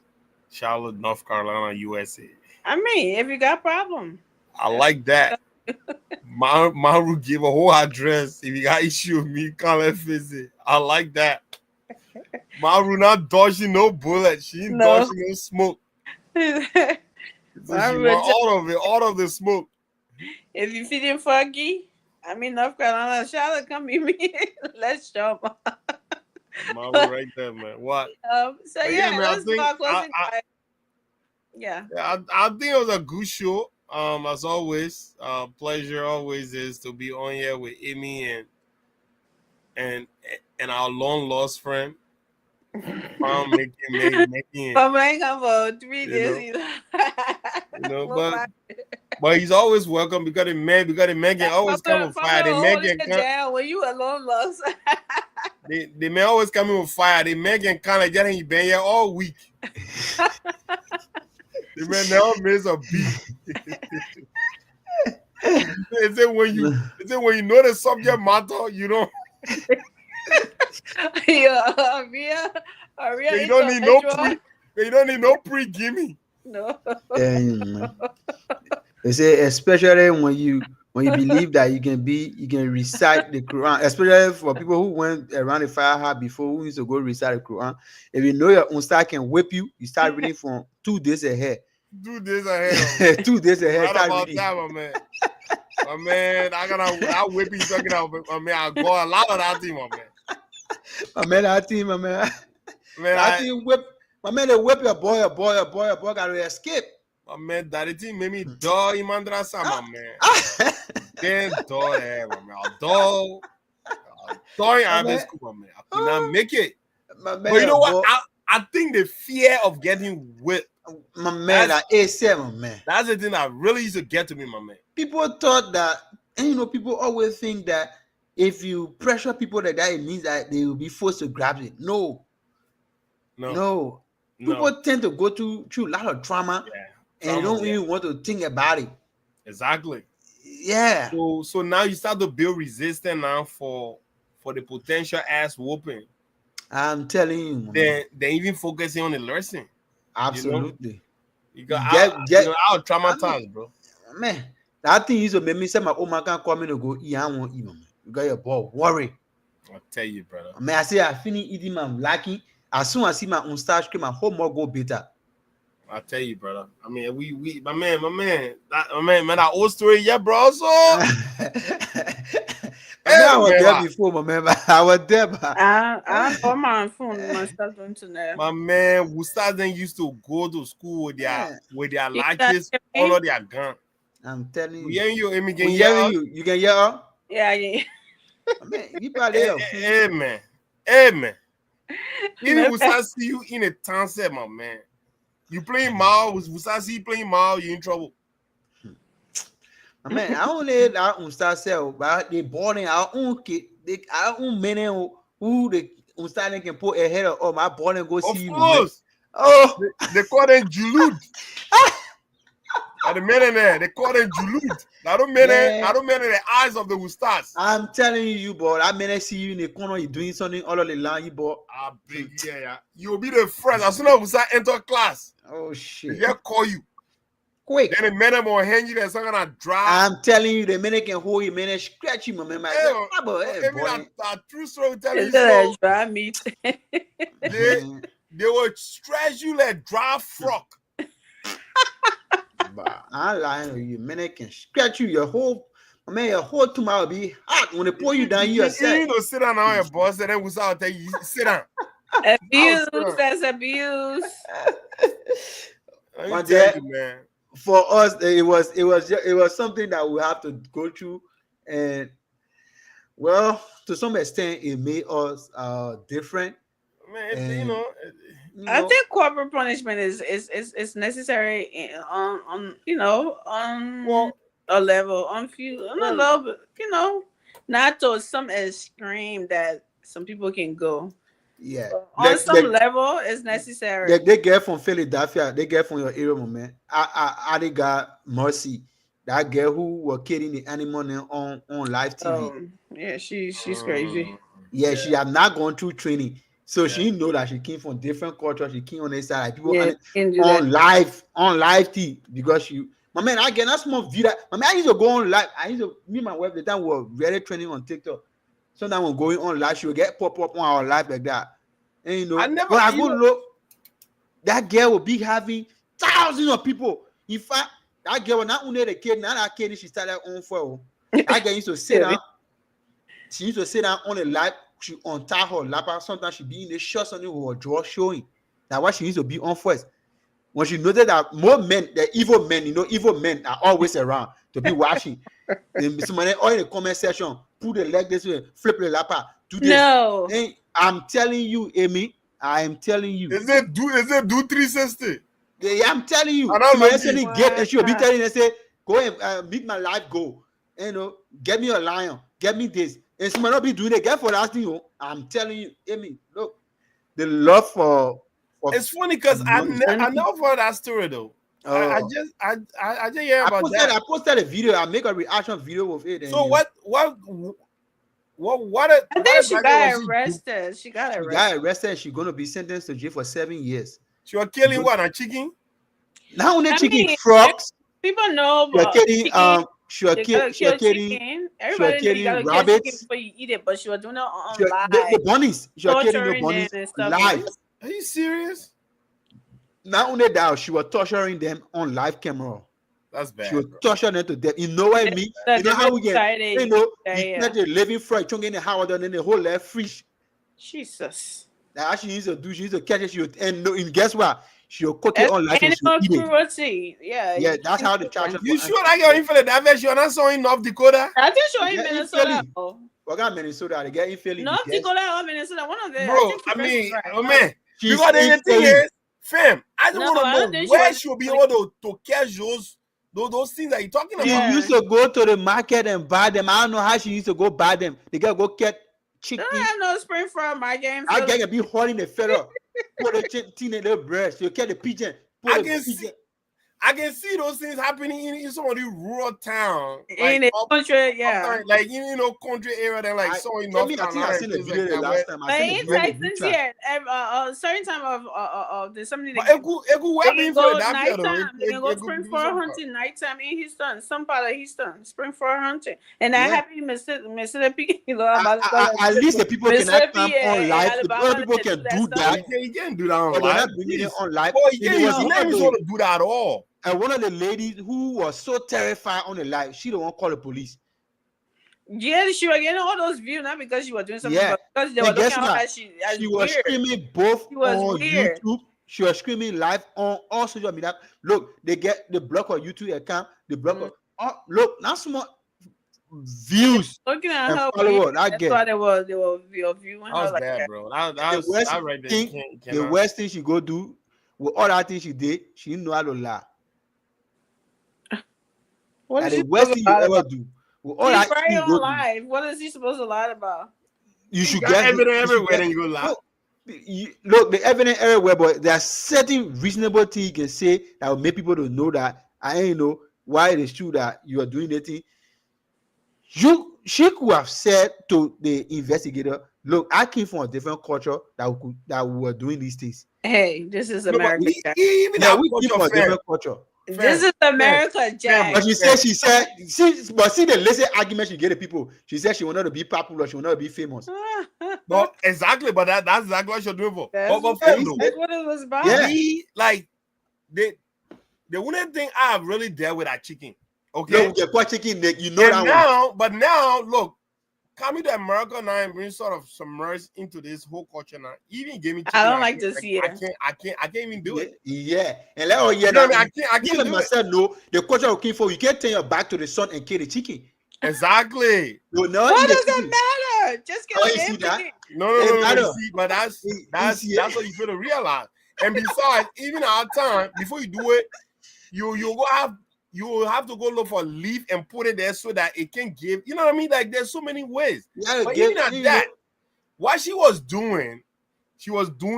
Charlotte, North Carolina, USA. I mean, if you got problem. I like that. Maru gave a whole address. If you got issue with me, can't let visit. I like that. Maru not dodging no bullet. She ain't No. dodging no smoke. So she Maru want all of the smoke. If you feeling foggy, I'm in North Carolina. Charlotte, come meet me. Let's jump. Maru right there, man. What? So But yeah, man, let's do our closing. Yeah. I think it was a good show. As always, pleasure always is to be on here with Amy and our long lost friend. Making I'm hanging for 3 days. But he's always welcome because the man can always come with fire. The man can come down when you alone lost. the man always coming with fire. The man can kind of get him been here all week. The man never miss a beat. Is it when you know the subject matter, you don't. Yeah, You don't need no you don't need no gimme. No. They say especially when you believe that you can recite the Quran, especially for people who went around the fire hall before, who used to go recite the Quran. If you know your Ustad can whip you, you start reading from 2 days ahead. 2 days ahead. 2 days ahead. Right about that, my man. My man, I whip you talking about. My man, I go a lot of that team, my man. That team, my man. Man, team whip. My man, they whip your boy got to escape. My man, that team made me dog Imandrasa, my man. Then dog, my man. Dog. Sorry, My I'm in man. school, my man. I could not make it. My man, But you know what? boy, I think the fear of getting whipped, my man, That's- like A7, man. that's the thing that really used to get to me, my man. People thought that, and people always think that if you pressure people like that, it means that they will be forced to grab it. No. No. People tend to go through a lot of trauma, Yeah. and they Trauma, don't yeah. even want to think about it. Exactly. Yeah. So now you start to build resistance now for the potential ass whooping. I'm telling you, my man. Then even focusing on the lesson. Absolutely. Because I was traumatized, bro. Man, that thing used to make me say my old man can't come in and go, yeah, I won't eat, man. You got your boy worry. I'll tell you, brother. Man, I say I finish eating my lacking. As soon as I see my own starch cream, my whole more go better. I'll tell you, brother. I mean, we my man, that old story, yeah, bro. So I was there before, my man. I was there. I on my phone myself internet. my man, Wustas then used to go to school with their latches all of their gun. I'm telling you. We hearing you, Amy, We can hearing you. You can hear her? Yeah. Man, you probably there. Amen. Even Wustas see you in a town set, my man. You playing Mao, Wustas see you playing Mao, you in trouble. Man, I only that start sell, but they born in our own kid. Our own men who they starting can put ahead of my born and go see you. Of course. Oh, They call them Julud. At the men in there, they call them Julud. I don't mean the eyes of the Wustas. I'm telling you, boy. I mean, I see you in the corner, you doing something all of the line, you boy. I beg you, yeah. You'll be the first. As soon as Wustas enter class, Oh shit. they'll call you. Quick. Then the men will hand you that some gonna drive. I'm telling you, the minute can hold you, man, scratch you, man. Hey, Boy. that true story tell you It's a so. dry meat. They will stretch you like dry frog. I'm lying to you, man. Can scratch you. Your whole tomorrow will be hot when they pull you down. You You know, sit down on your boss, and then Wustas will tell you, sit down. Abuse. That's abuse. Let me But tell you, man. for us, it was something that we have to go through, and well, to some extent, it made us different. Man, I think corporal punishment is necessary on a level on a level, not to some extreme that some people can go. Yeah, On some level, it's necessary. They get from Philadelphia. They get from your area, man. I got Mercy, that girl who was killing the animal on live TV. Yeah, she's crazy. Yeah, she had not gone through training, so she know that she came from different culture. She came on this side, like people on live TV because she. My man, I get that small video. My man, I used to go on live. I used to me and my wife the time we were really training on TikTok. Sometimes when going on live, she will get pop up on our live like that. And when I go look, that girl will be having thousands of people. In fact, that girl was not only the kid, now that kid she started on for. That girl used to sit down. She used to sit down on the live. She untie her lap. Sometimes she be in the shorts on her draw showing. That's why she used to be on first. When she noticed that more men, the evil men are always around to be watching. Somebody all in the comment section, put the leg this way, flip the lap, do this. No. Hey, I'm telling you, Amy. I am telling you. Is it do 360? Yeah, I'm telling you. I don't know. Somebody get and she'll be telling you, say, go and meet my life goal. Get me a lion, get me this. And somebody not be doing it. Get for that thing. I'm telling you, Amy. Look, the love for it's funny because I never heard that story though. I just hear about that. I posted a video. I make a reaction video with it. So what? I think she got arrested. She got arrested. She's gonna be sentenced to jail for 7 years. She was killing what? A chicken? Not only chicken, frogs. People know about she was killing rabbits before you eat it, but she was doing it on live. The bunnies. She was killing the bunnies live. Are you serious? Not only that, she was torturing them on live camera. That's bad. She was torturing them to death. You know what I mean? You know how we get, you catch a living frog, chunking the hard and then the whole left fish. Jesus. That's what she used to do. She used to catch it. And guess what? She'll cook it on live and she'll Animal eat it. cruelty. Yeah. Yeah, that's how the charges. You sure that girl in Philadelphia? She not saw in North Dakota? I think she They in get in Minnesota. Philly. We got Minnesota. They get in Philly. North Yes. Dakota or Minnesota. One of them. Bro, think I she mean, right. oh man, She's because the in thing Philly. is, fam, I just No, I want don't to know think she where was- she'll be able to catch those things that you're talking She about. Yeah. used to go to the market and buy them. I don't know how she used to go buy them. They gotta go get chicken. Don't have no spring for my game. I get be holding the feather. Put the chicken in the breast. You get the pigeon. I can see those things happening in some of these rural towns, in the country, yeah. like country area. Then like so in North I think I Carolina. seen the things video like the that, last where- time. But I seen in the video in the Texas, group chat. yeah, certain time of there's something But they it could well be can in go Philadelphia though. nighttime. They can go It spring could be for somewhere. hunting nighttime in Houston, some part of Houston, spring for hunting, and I Yeah. happy Mississippi, At least the people cannot Mississippi come and on live. The Alabama, other people they can do that do stuff. that. You can't do that on But they're live. not bringing it on live. Boy, And you it was can't one of even the- want to do that at all. And one of the ladies who was so terrified on the live, she don't want to call the police. Yeah, she was getting all those views not because she was doing something, Yeah. but because they And were looking guess at what? her. She was weird. screaming both She was on weird. YouTube. She was screaming live on all social media. Look, they get the block on YouTube account. The block on look, not small views. Looking at And her, follow weird. what I That's get. why they were viewing That her was like bad, that. bro. That The was worst that right there. thing, Can't- the worst thing she go do with all that thing she did, she didn't know how to lie. What And is the she worst supposed thing to you lie ever about? do with all She's that very thing on go do, live. What is he supposed to lie about? you should got get evidence you should everywhere. get- Then you go laugh. Look, the evidence everywhere, but there are certain reasonable things you can say that will make people to know that I ain't know why it is true that you are doing the thing. She could have said to the investigator, "Look, I came from a different culture that we were doing these things. Hey, this is No, but America. Jack. even Yeah, that we came from a culture, fam. different culture." This is America, Jack. But she said, but see the lazy argument she gave the people. She said she wanted to be popular, she wanted to be famous. No, exactly, but that's exactly what you're doing for. That's But fam, what- though, That's what it was about. Yeah. me, like the one thing I've really dealt with that chicken. Okay. No, you get chicken neck, you know And that one. now, but now, look, coming to America now and being sort of submerged into this whole culture now, even gave me chicken. I don't like can't- to see I it. can't even do it. Yeah, and let all You know what I mean? I me can't and do it. myself know the culture we came for. You can't turn your back to the sun and kill the chicken. Exactly. You know, What eat the does chicken. it matter? Just get Oh, a you see damn that? chicken. No, It you matter. see, but that's see that's what you feel to realize. And besides, even our time, before you do it, you will have to go look for a leaf and put it there so that it can give. You know what I mean? Like there's so many ways. You gotta But give- even at you that, know, what she was doing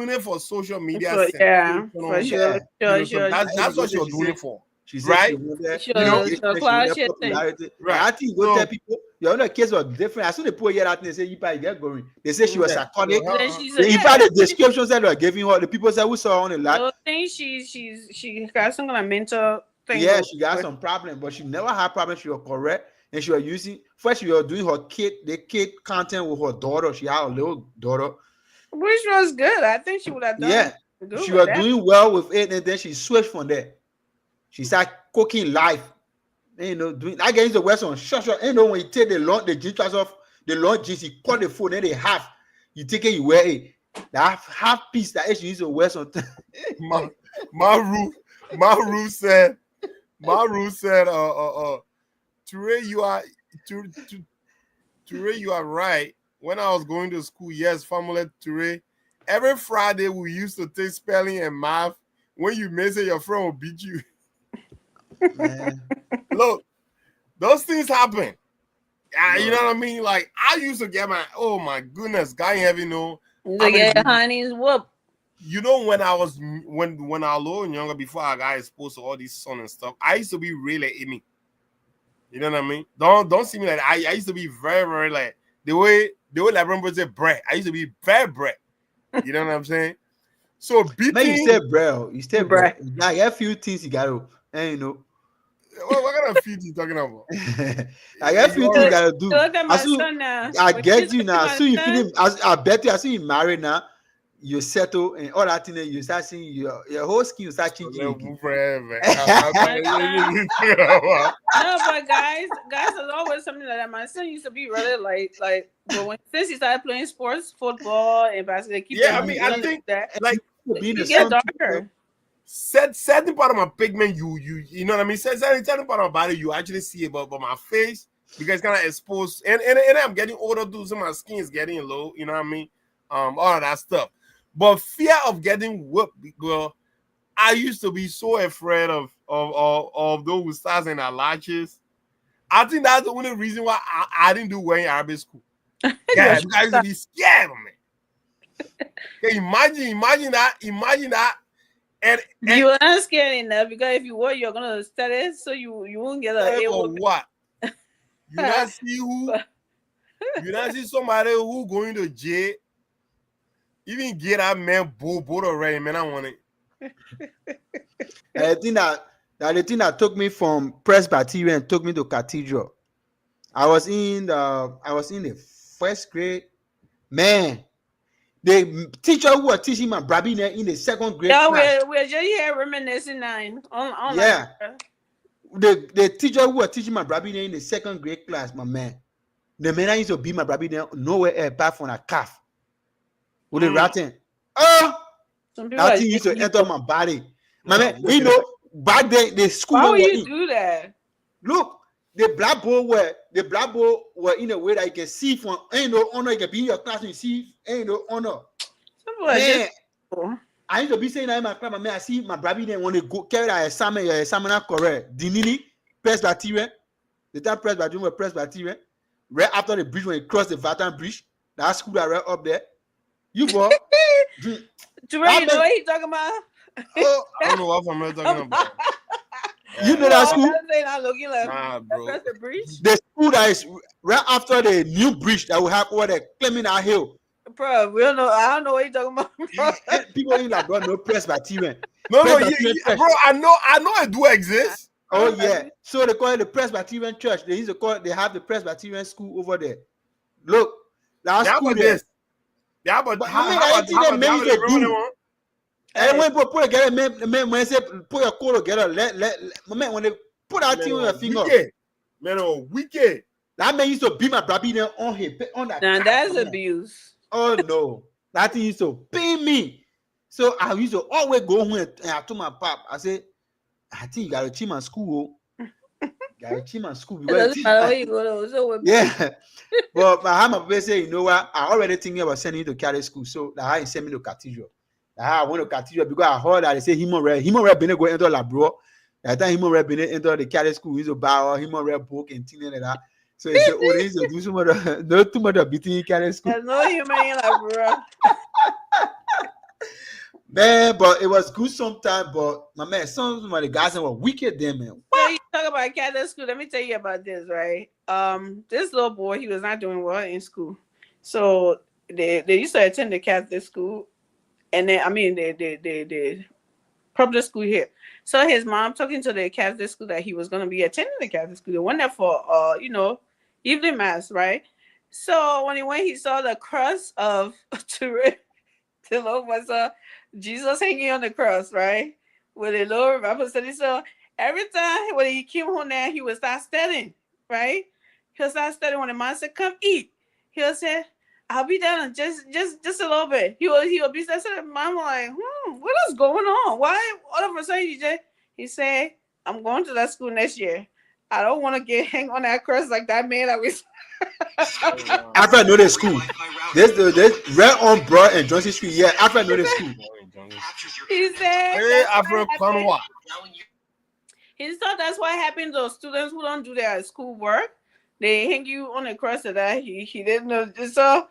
it for social media. For- yeah, sensational, for sure, yeah. sure, so sure. that's what she was doing it for. she said Right? she wanted Sure, engagement, sure, she cloud wanted shit thing. popularity. Right. And I think you go So- tell people your own case was different. As soon as they put here that thing, they say you probably get going. They say she was Yeah. psychotic. Yeah. Then she In said, yeah, fact, the description said they were giving her. The people said we saw her on the live. I think she got some kind of mental thing. Yeah, she got some problem, but she never had problems. She was correct, and she was using first. She was doing the kid content with her daughter. She had a little daughter. Which was good. I think she would have done Yeah, good she with was that. doing well with it, and then she switched from there. She started cooking live. And, doing. I get into the West on short. When you take the jeans trousers off, the long jeans, you cut the foot, then they half. You take it, you wear it. That half piece that she used to wear some. Maru said, Ture, you are right. When I was going to school, yes, family Ture. Every Friday we used to take spelling and math. When you miss it, your friend will beat you. Man. Look, those things happen. You know what I mean? Like I used to get oh my goodness, God in heaven know. To get honey's whoop. You know, when I was when I was a little younger, before I got exposed to all this sun and stuff, I used to be really Amy. You know what I mean? Don't see me like that. I used to be very, very like the way like remember say bread. I used to be very bread. You know what I'm saying? So beating. Man, you said bro. You said bro. Bruh. Like a few things you gotta, and what kind of feet you talking about? I got a few things you gotta do. Look at my As soon- son now. I When get she's you now. looking at So you my son, feeling? I bet you. I see you married now. You settle and all that thing. You start seeing your whole skin. You start changing. again. No, but guys, there's always something like that. My son used to be really like, but since he started playing sports, football and basketball, Yeah, I mean, I think that like Being he a get son, darker. certain part of my pigment, you know what I mean. Certain part of my body, you actually see it, but my face, because it's kind of exposed, and I'm getting older too, so my skin is getting low. You know what I mean? All of that stuff. But fear of getting whooped, girl. I used to be so afraid of those stars and their latches. I think that's the only reason why I didn't do well in Arabic school. Yeah, you guys used to be scared of me. Okay, imagine that. And you were not scared enough, because if you were, you're gonna study, so you won't get a or what? You not see who? You not see somebody who going to jail? Even get that man both already, man. I want it. The thing that took me from Presbyterian took me to Cathedral. I was in the first grade. Man, the teacher who was teaching my Brabine in the second grade class. We're just here reminiscing on Yeah. The teacher who was teaching my Brabine in the second grade class, my man. The man I used to beat my Brabine nowhere else apart from a calf. With the ratting. Oh! That thing used to enter my body. My man, you know, back then the school. Why would you do that? Look, the blackboard were in a way that you can see from ain't no honor. You can be in your class and you see ain't no honor. Man, I used to be saying that in my class, man. I see my brother then when they go carry that examiner correct. Dinini, Presbyterian. The time Presbyterian were Presbyterian. Right after the bridge, when you cross the Vatan Bridge, that school that right up there. You boy. Jerry, you know what he's talking about? Oh, I don't know what I'm talking about. You know that school? Nah, bro. The school that is right after the new bridge that we have over there, climbing that hill. Bro, we don't know. I don't know what you're talking about. People in like bro, no Presbyterian. No, bro. I know it do exist. Oh yeah. So they call it the Presbyterian Church. They used to call it. They have the Presbyterian school over there. Look, that school there. Yeah, but how about and when people put together, man, when they say put your code together, man, when they put that thing on your finger, man, wicked. That man used to beat my brother on that. Now that's abuse. Oh no, that thing used to pay me. So I used to always go home and I told my pop, I said, I think you gotta cheat my school. Yeah, but my mother said, you know what? I already thinking about sending you to Catholic school, so that I send me to Cathedral. I went to Cathedral because I heard that they say him already been go enter la bro. That time him already been enter the Catholic school. He's a bow, him already book and things like that. So he said, oh, they used to do too much of beating in Catholic school. There's no human in la bro. Man, but it was good sometimes. But my man, some of the guys were wicked there, man. What? You talk about Catholic school. Let me tell you about this, right? This little boy, he was not doing well in school. So they used to attend the Catholic school. And then, I mean, the public school here. So his mom talking to the Catholic school that he was going to be attending the Catholic school. They went there for, evening mass, right? So when he went, he saw the cross of the Lord was Jesus hanging on the cross, right? With a little representation. So every time when he came home there, he would start studying, right? He'll start studying when the man said, come eat. He'll say, I'll be down just a little bit. He will be there. So mom like, what is going on? Why all of a sudden he said, I'm going to that school next year. I don't want to get hang on that cross like that man that was. After I know the school, there's right on Broad and Johnson Street. Yeah, after I know the school. He said, hey, Afro Conwa. He thought that's what happened to students who don't do their school work. They hang you on the cross of that. He didn't know. So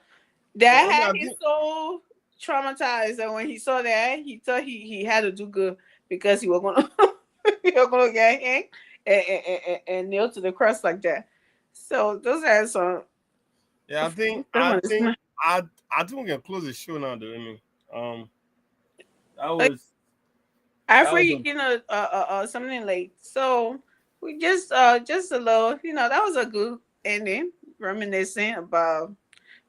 that had him so traumatized that when he saw that, he thought he had to do good because he was gonna get hanged and nailed to the cross like that. So those are some. Yeah, I think we can close the show now, though. I mean, that was. After you something late, so we just a little, that was a good ending, reminiscing about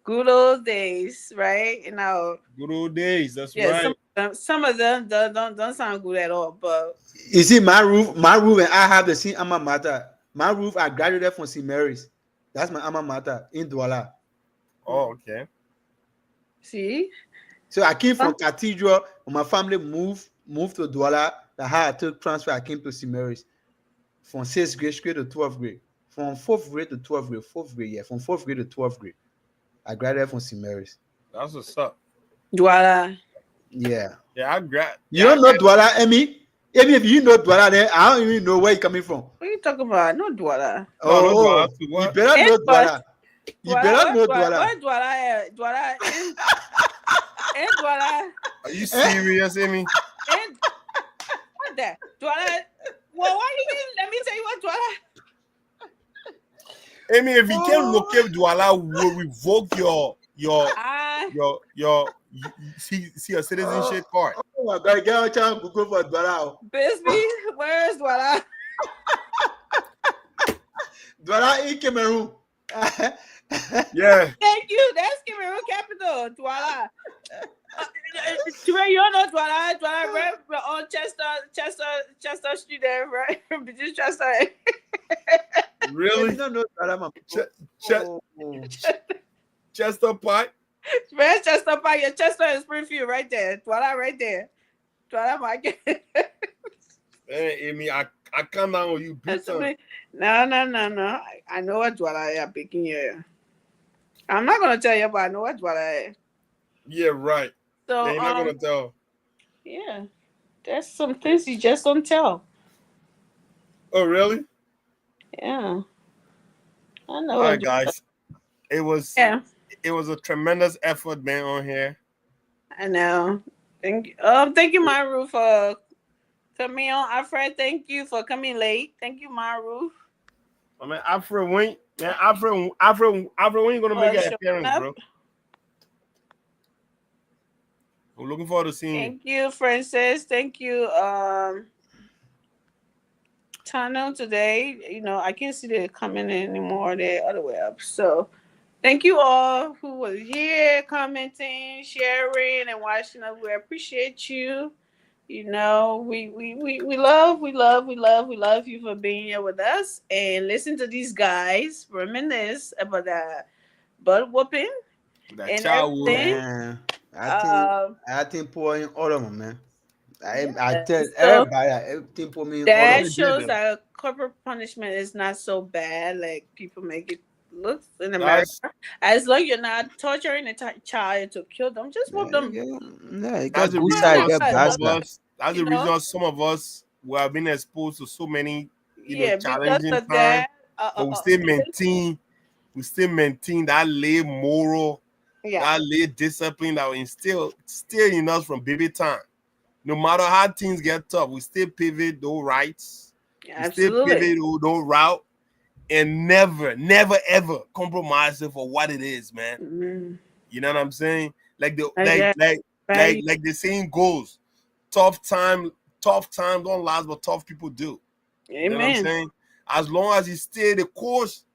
good old days, right? Good old days. That's right. Some of them don't sound good at all, but you see, my roof, and I have the same alma mater. My roof, I graduated from St. Mary's. That's my alma mater in Douala. Oh, okay. See. So I came from Cathedral. When my family moved, moved to Douala. The high I took transfer, I came to St. Mary's from 6th grade straight to 12th grade. From 4th grade to 12th grade, 4th grade, yeah. From 4th grade to 12th grade. I graduated from St. Mary's. That's what's up. Douala. Yeah. Yeah, I grad. You don't know Douala, Emmy? Even if you know Douala, then I don't even know where you're coming from. What are you talking about? No Douala. No, no Douala too. You What? better know Douala. You better know Douala. Douala. Where Douala is? Douala is. And Douala. Are you serious, Amy? And what that? Douala. Well, why you didn't let me tell you what Douala? Amy, if you can't locate Douala, we'll revoke your see your citizenship card. Oh my God, get out chance to go for Douala. Bisbee, where is Douala? Douala in Cameroon. Yeah. Thank you. That's Cameroon capital, Douala. You don't know Douala, right on Chester Street there, right? Between Chester. Really? You don't know Douala, man. Chester Park? Where's Chester Park? Your Chester and Springfield right there. Douala right there. Douala market. Hey, Amy, I come down with you. No. I know what Douala is picking here. I'm not gonna tell you, but I know what Douala is. Yeah, right. So You're not gonna tell. Yeah. There's some things you just don't tell. Oh, really? Yeah. I know. All right, guys. It was a tremendous effort being on here. I know. Thank you, Maru, for coming on. Alfred, thank you for coming late. Thank you, Maru. I mean, Alfred, when you gonna make an appearance, bro? I'm looking forward to seeing you. Thank you, Francis. Thank you, Tano. Today, I can't see they coming in anymore. They're other way up. So, thank you all who was here, commenting, sharing, and watching us. We appreciate you. We love you for being here with us and listen to these guys reminisce about that butt whooping and everything. Man, I think pouring all of them, man. I tell So, everybody, everything for me. that shows that corporal punishment is not so bad like people make it look in America. As long as you're not torturing a child to kill them, just whoop them. Yeah, that's the reason some of us we have been exposed to so many challenging times. But we still maintain that lay moral, that lay discipline that we still in us from baby time. No matter how things get tough, we still pivot those rights. We still pivot those route and never ever compromise it for what it is, man. Mm-hmm. You know what I'm saying? Like the saying goes, tough time don't last, but tough people do. Amen. You know what I'm saying? As long as you stay the course,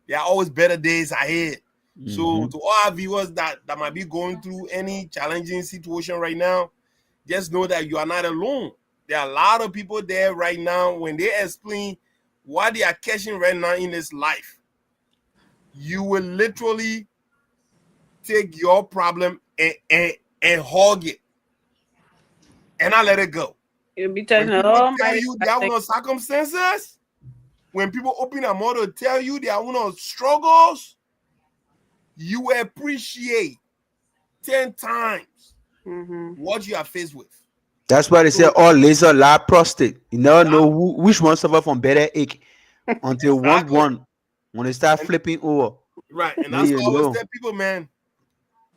there are always better days ahead. Mm-hmm. So to all our viewers that might be going through any challenging situation right now, just know that you are not alone. There are a lot of people there right now. When they explain what they are catching right now in this life, you will literally take your problem and hug it and not let it go. You'll be telling you there are no circumstances. When people open their mouth to tell you there are no struggles, you appreciate 10 times what you are faced with. That's why they say all laser lab prostate. You never know which one suffer from better ache until one when they start flipping over. Right, and that's why I always tell people, man,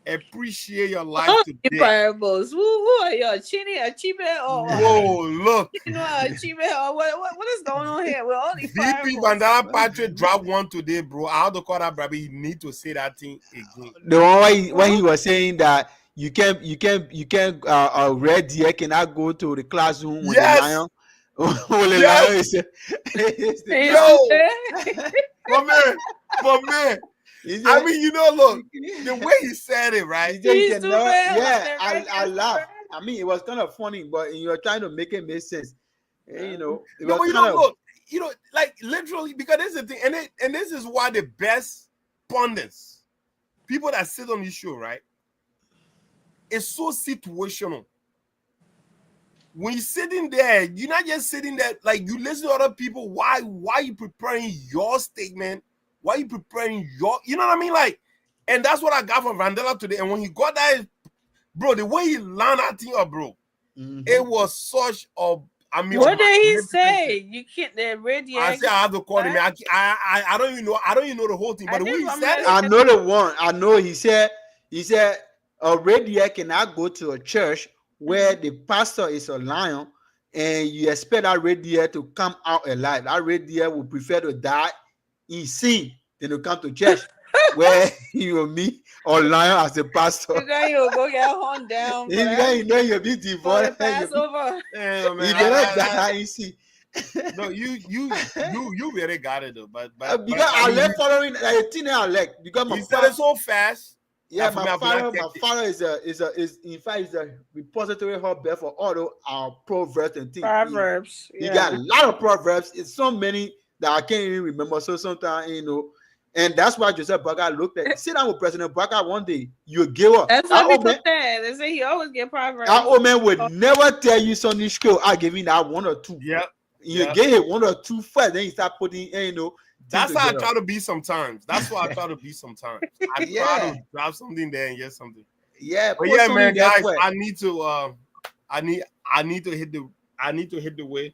appreciate your life today. Parables. Who are you? Achievement or whoa, look. Achievement or what is going on here? We're only VP Vandana Patrick dropped one today, bro. I have to call that, brother. You need to say that thing again. The one when he was saying that you can red deer cannot go to the classroom with the lion. My man. I mean, look, the way he said it, right? I laughed. I mean, it was kind of funny, but you're trying to make it make sense. Like literally, because this is the thing, and this is why the best pundits, people that sit on this show, right, it's so situational. when you're sitting there, you're not just sitting there, like you listen to other people. Why you preparing your statement? Why you preparing your, you know what I mean? Like, and that's what I got from Vandela today. And when he got that, bro, the way he lined that thing up, bro, it was such a, I mean, what did he say? You can't, the radio. I said I have to call him. I don't even know. I don't even know the whole thing. But the way he said it, I know the one. I know he said a radio cannot go to a church where the pastor is a lion, and you expect that radio to come out alive. That radio will prefer to die in sin than to come to church where you will meet a lion as a pastor. You'll go get horn down. You know you'll be divorced. Passover. Yeah, man, you cannot die in sin. No, you really got it though. But because I left following a thing I like because my he said it so fast. Yeah, my father is in fact is a repository hotbed for all our proverbs and things. Proverbs. You got a lot of proverbs. It's so many that I can't even remember. So sometimes, you know, and that's why Joseph Boakai looked at. Sit down with President Boakai one day. You give up. That's what people said. They say he always get proverbs. That old man would never tell you Sunday school. I give him that one or two. Yeah. You get it 1 or 2 first, then you start putting, you know. That's how I try to be sometimes. That's what I try to be sometimes. I try to drop something there and get something. Yeah, but yeah, man, guys, I need to hit the way.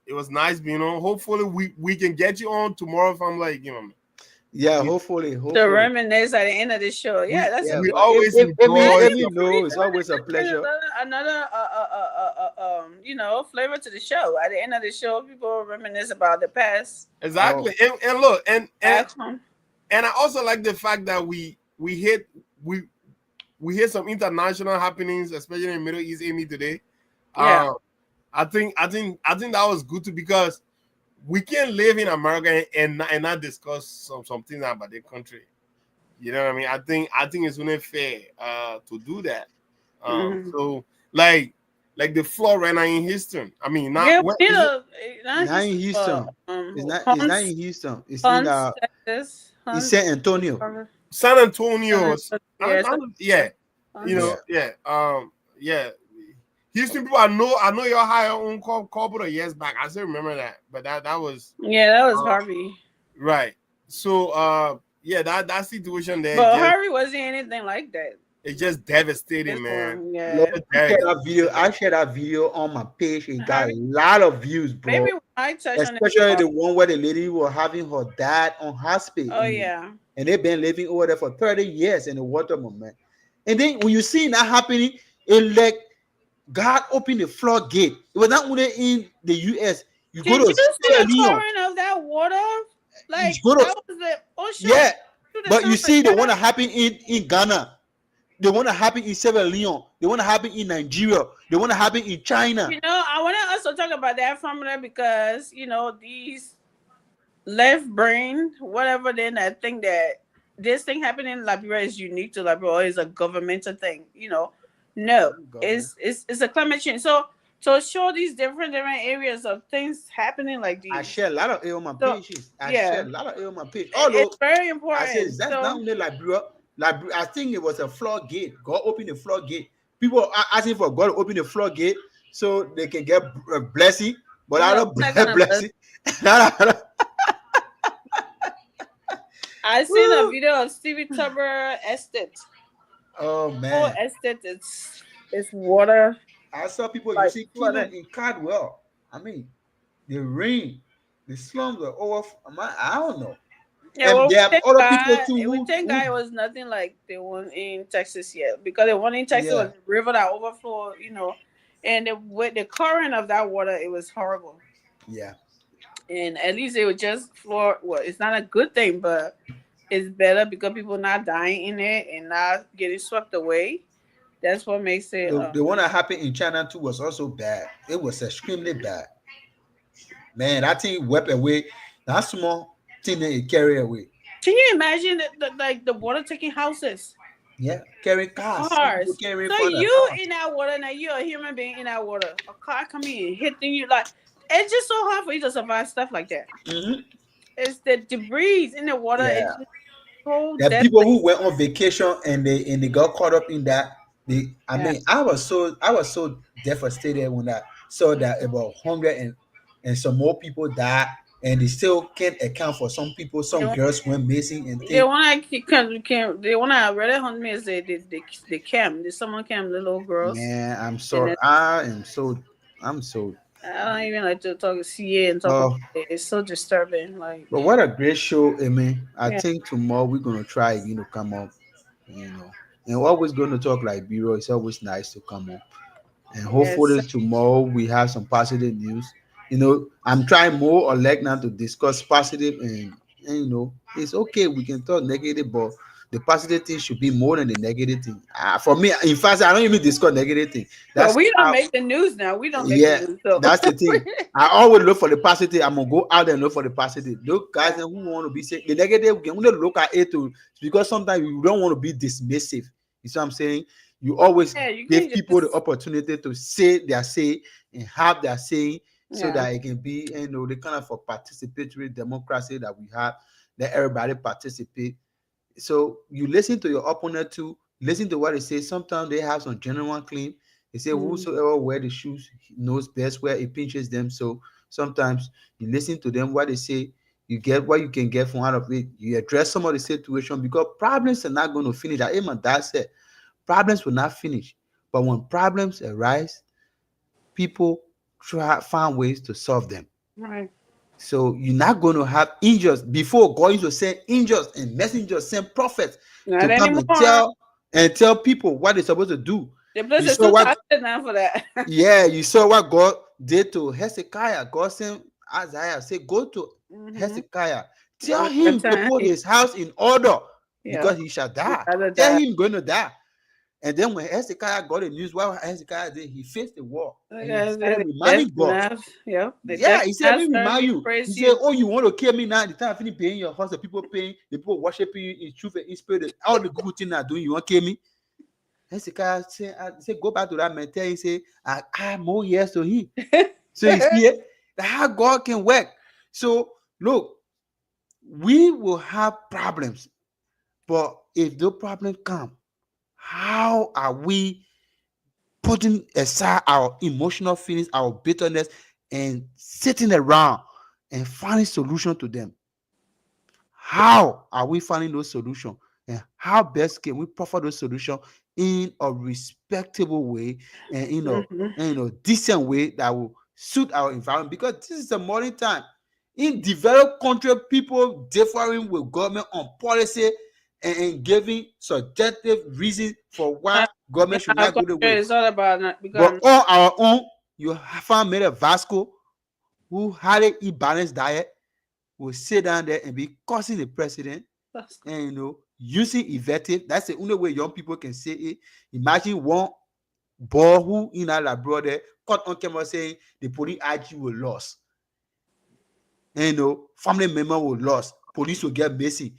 It was nice being on. Hopefully we can get you on tomorrow if I'm like, you know. Yeah, hopefully. To reminisce at the end of the show. Yeah, that's we always enjoy. It's always a pleasure. Another you know, flavor to the show. At the end of the show, people reminisce about the past. Exactly. And look, and I also like the fact that we hit some international happenings, especially in Middle East, Amy, today. Yeah. I think that was good too, because we can't live in America and not discuss some things about the country. You know what I mean? I think it's only fair to do that. So like the floor right now in Houston. I mean, not in Houston. It's not in Houston. It's in Texas. It's San Antonio. San Antonio. Yeah. You know, yeah. Houston people, I know y'all hired on couple of years back. I still remember that, but that was Harvey, right? So that situation there. But Harvey wasn't anything like that. It's just devastating, man. I shared that video on my page. It got a lot of views, bro. Maybe I touch especially on the one where the lady was having her dad on hospital. Oh yeah, and they've been living over there for 30 years in the water moment. And then when you see that happening, it like God opened the floodgate. It was not only in the US. Did you see the current of that water? Like that was the ocean. Yeah, but you see the one that happened in Ghana, the one that happened in Sierra Leone, the one that happened in Nigeria, the one that happened in China. You know, I want to also talk about that formula because you know these left brain, whatever. Then I think that this thing happening in Liberia is unique to Liberia, or is a governmental thing. You know. No, it's a climate change. So to show these different areas of things happening like these. I share a lot of it on my pages. Share a lot of it on my page. Although it's very important. I said that's not only Liberia. I think it was a floodgate. God opened the floodgate. People are asking for God to open the floodgate so they can get a blessing. But I don't blessing. I seen a video of Stevie Tubber estate. Oh man! Estate, it's water. I saw people like, you see in Caldwell. I mean, the rain, the slums are over. I don't know. Yeah, well, there are other people too. We think it was nothing like the one in Texas yet, because the one in Texas was the river that overflowed. You know, and with the current of that water, it was horrible. Yeah. And at least it would just floor. Well, it's not a good thing, but it's better because people not dying in it and not getting swept away. That's what makes it. The one that happened in China too was also bad. It was extremely bad. Man, that thing wept away. That small thing that it carried away. Can you imagine the water taking houses? Yeah, carrying cars. So you in that water now, you're a human being in that water. A car coming in, hitting you like it's just so hard for you to survive stuff like that. Mm-hmm. It's the debris in the water. Yeah. It's so there are people who went on vacation and they got caught up in that I Yeah. mean, I was so devastated when I saw that about 100 and some more people died, and they still can't account for some people. They Some want, girls went missing and they things. want to can they want to really hunt me as they cam. Did someone cam the little girls? Man, I'm And sorry. then I'm so. I don't even like to talk CA and talk about Oh, it. It's so disturbing. Like, but what a great show, I mean. I yeah, think tomorrow we're gonna try again to come up, you know. And we're always going to talk like Biro. It's always nice to come up. And yes. hopefully tomorrow we have some positive news. I'm trying more or like now to discuss positive, and it's okay, we can talk negative, but the positive thing should be more than the negative thing. For me, in fact, I don't even discuss negative thing. But That's we don't how. make the news now. We don't make the Yeah, news. So that's the thing. I always look for the positive. I'm gonna go out there and look for the positive. Those guys yeah, who want to be saying the negative, we can only look at it to, because sometimes you don't want to be dismissive. You see what I'm saying? You always yeah, you give can people the just opportunity to say their say and have their say, so yeah. that it can be, the kind of a participatory democracy that we have, that everybody participate. So you listen to your opponent too, listen to what they say. Sometimes they have some genuine claim. They say Mm. whosoever wear the shoes knows best where it pinches them. So sometimes you listen to them, what they say, you get what you can get from out of it. You address some of the situation, because problems are not going to finish. As my dad said, problems will not finish. But when problems arise, people try find ways to solve them. Right. So you're not going to have angels. Before God used to send angels and messengers, send prophets Not to come anymore. and tell people what they're supposed to do. The place You is saw too what toxic now for that. Yeah, you saw what God did to Hezekiah. God sent Isaiah, say, go to Mm-hmm. Hezekiah, tell One more him to time. put his house in order, Yeah. because he shall You die. gotta Tell die. him going to die. And then when Hezekiah got the news, what Hezekiah did, he faced the wall and he Because started the death reminding God. now, yep, the death Yeah, he said, now let me serve remind you, you. He praise said, you. oh, you want to kill me now? The time I finish paying your house, the people paying, the people worshiping you in truth and in spirit, all the good things are doing, you want to kill me? Hezekiah said, go back to that man, tell him, say, I add more years to him. So you see it? How God can work. So look, we will have problems, but if the problem come, how are we putting aside our emotional feelings, our bitterness, and sitting around and finding solution to them? How are we finding those solutions? And how best can we proffer those solutions in a respectable way, and Hmm. decent way that will suit our environment? Because this is a modern time. In developed country, people differing with government on policy, and giving subjective reasons for why In government should our not go country, the way. it's all about not But because on our own, you find Mary Vasco, who had a balanced diet, will sit down there and be cursing the president, and using invective. That's the only way young people can say it. Imagine one boy who in our brother caught on camera saying the police IG will lost, and family member will lost, police will get messy,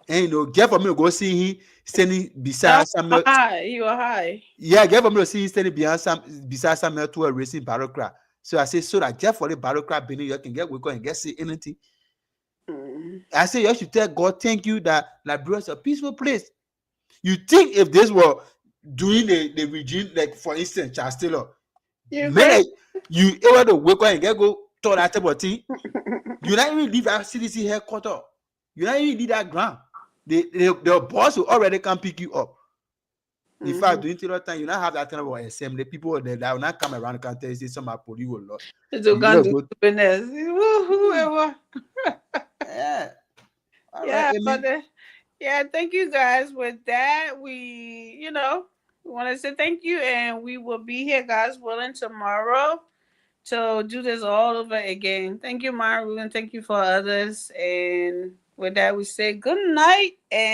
and get for me to go see him standing that beside was Samuel. high. You were high. Yeah, get for me to see him standing beside Samuel to a racing barricade. So I say, so that Jeff for the barricade, Benny, you can get wake up and get see anything. Mm. I say you should tell God thank you that Liberia is a peaceful place. You think if this were during the regime, like for instance, Charles Taylor, You men crazy? like you able to wake up and get go to that type of thing, you not even leave that CDC headquarters. You not even leave that ground. The boss will already come pick you up. In Mm-hmm. fact, during Taylor time, you not have that kind of assembly. People that will not come around and tell you say some police will lost. It's a You gun just to go, stupidness. Whoever. yeah, all right, Yeah, but Amy. yeah, thank you guys. With that, we want to say thank you, and we will be here, guys, willing tomorrow to do this all over again. Thank you, Maru, and thank you for others. And with that, we say good night and.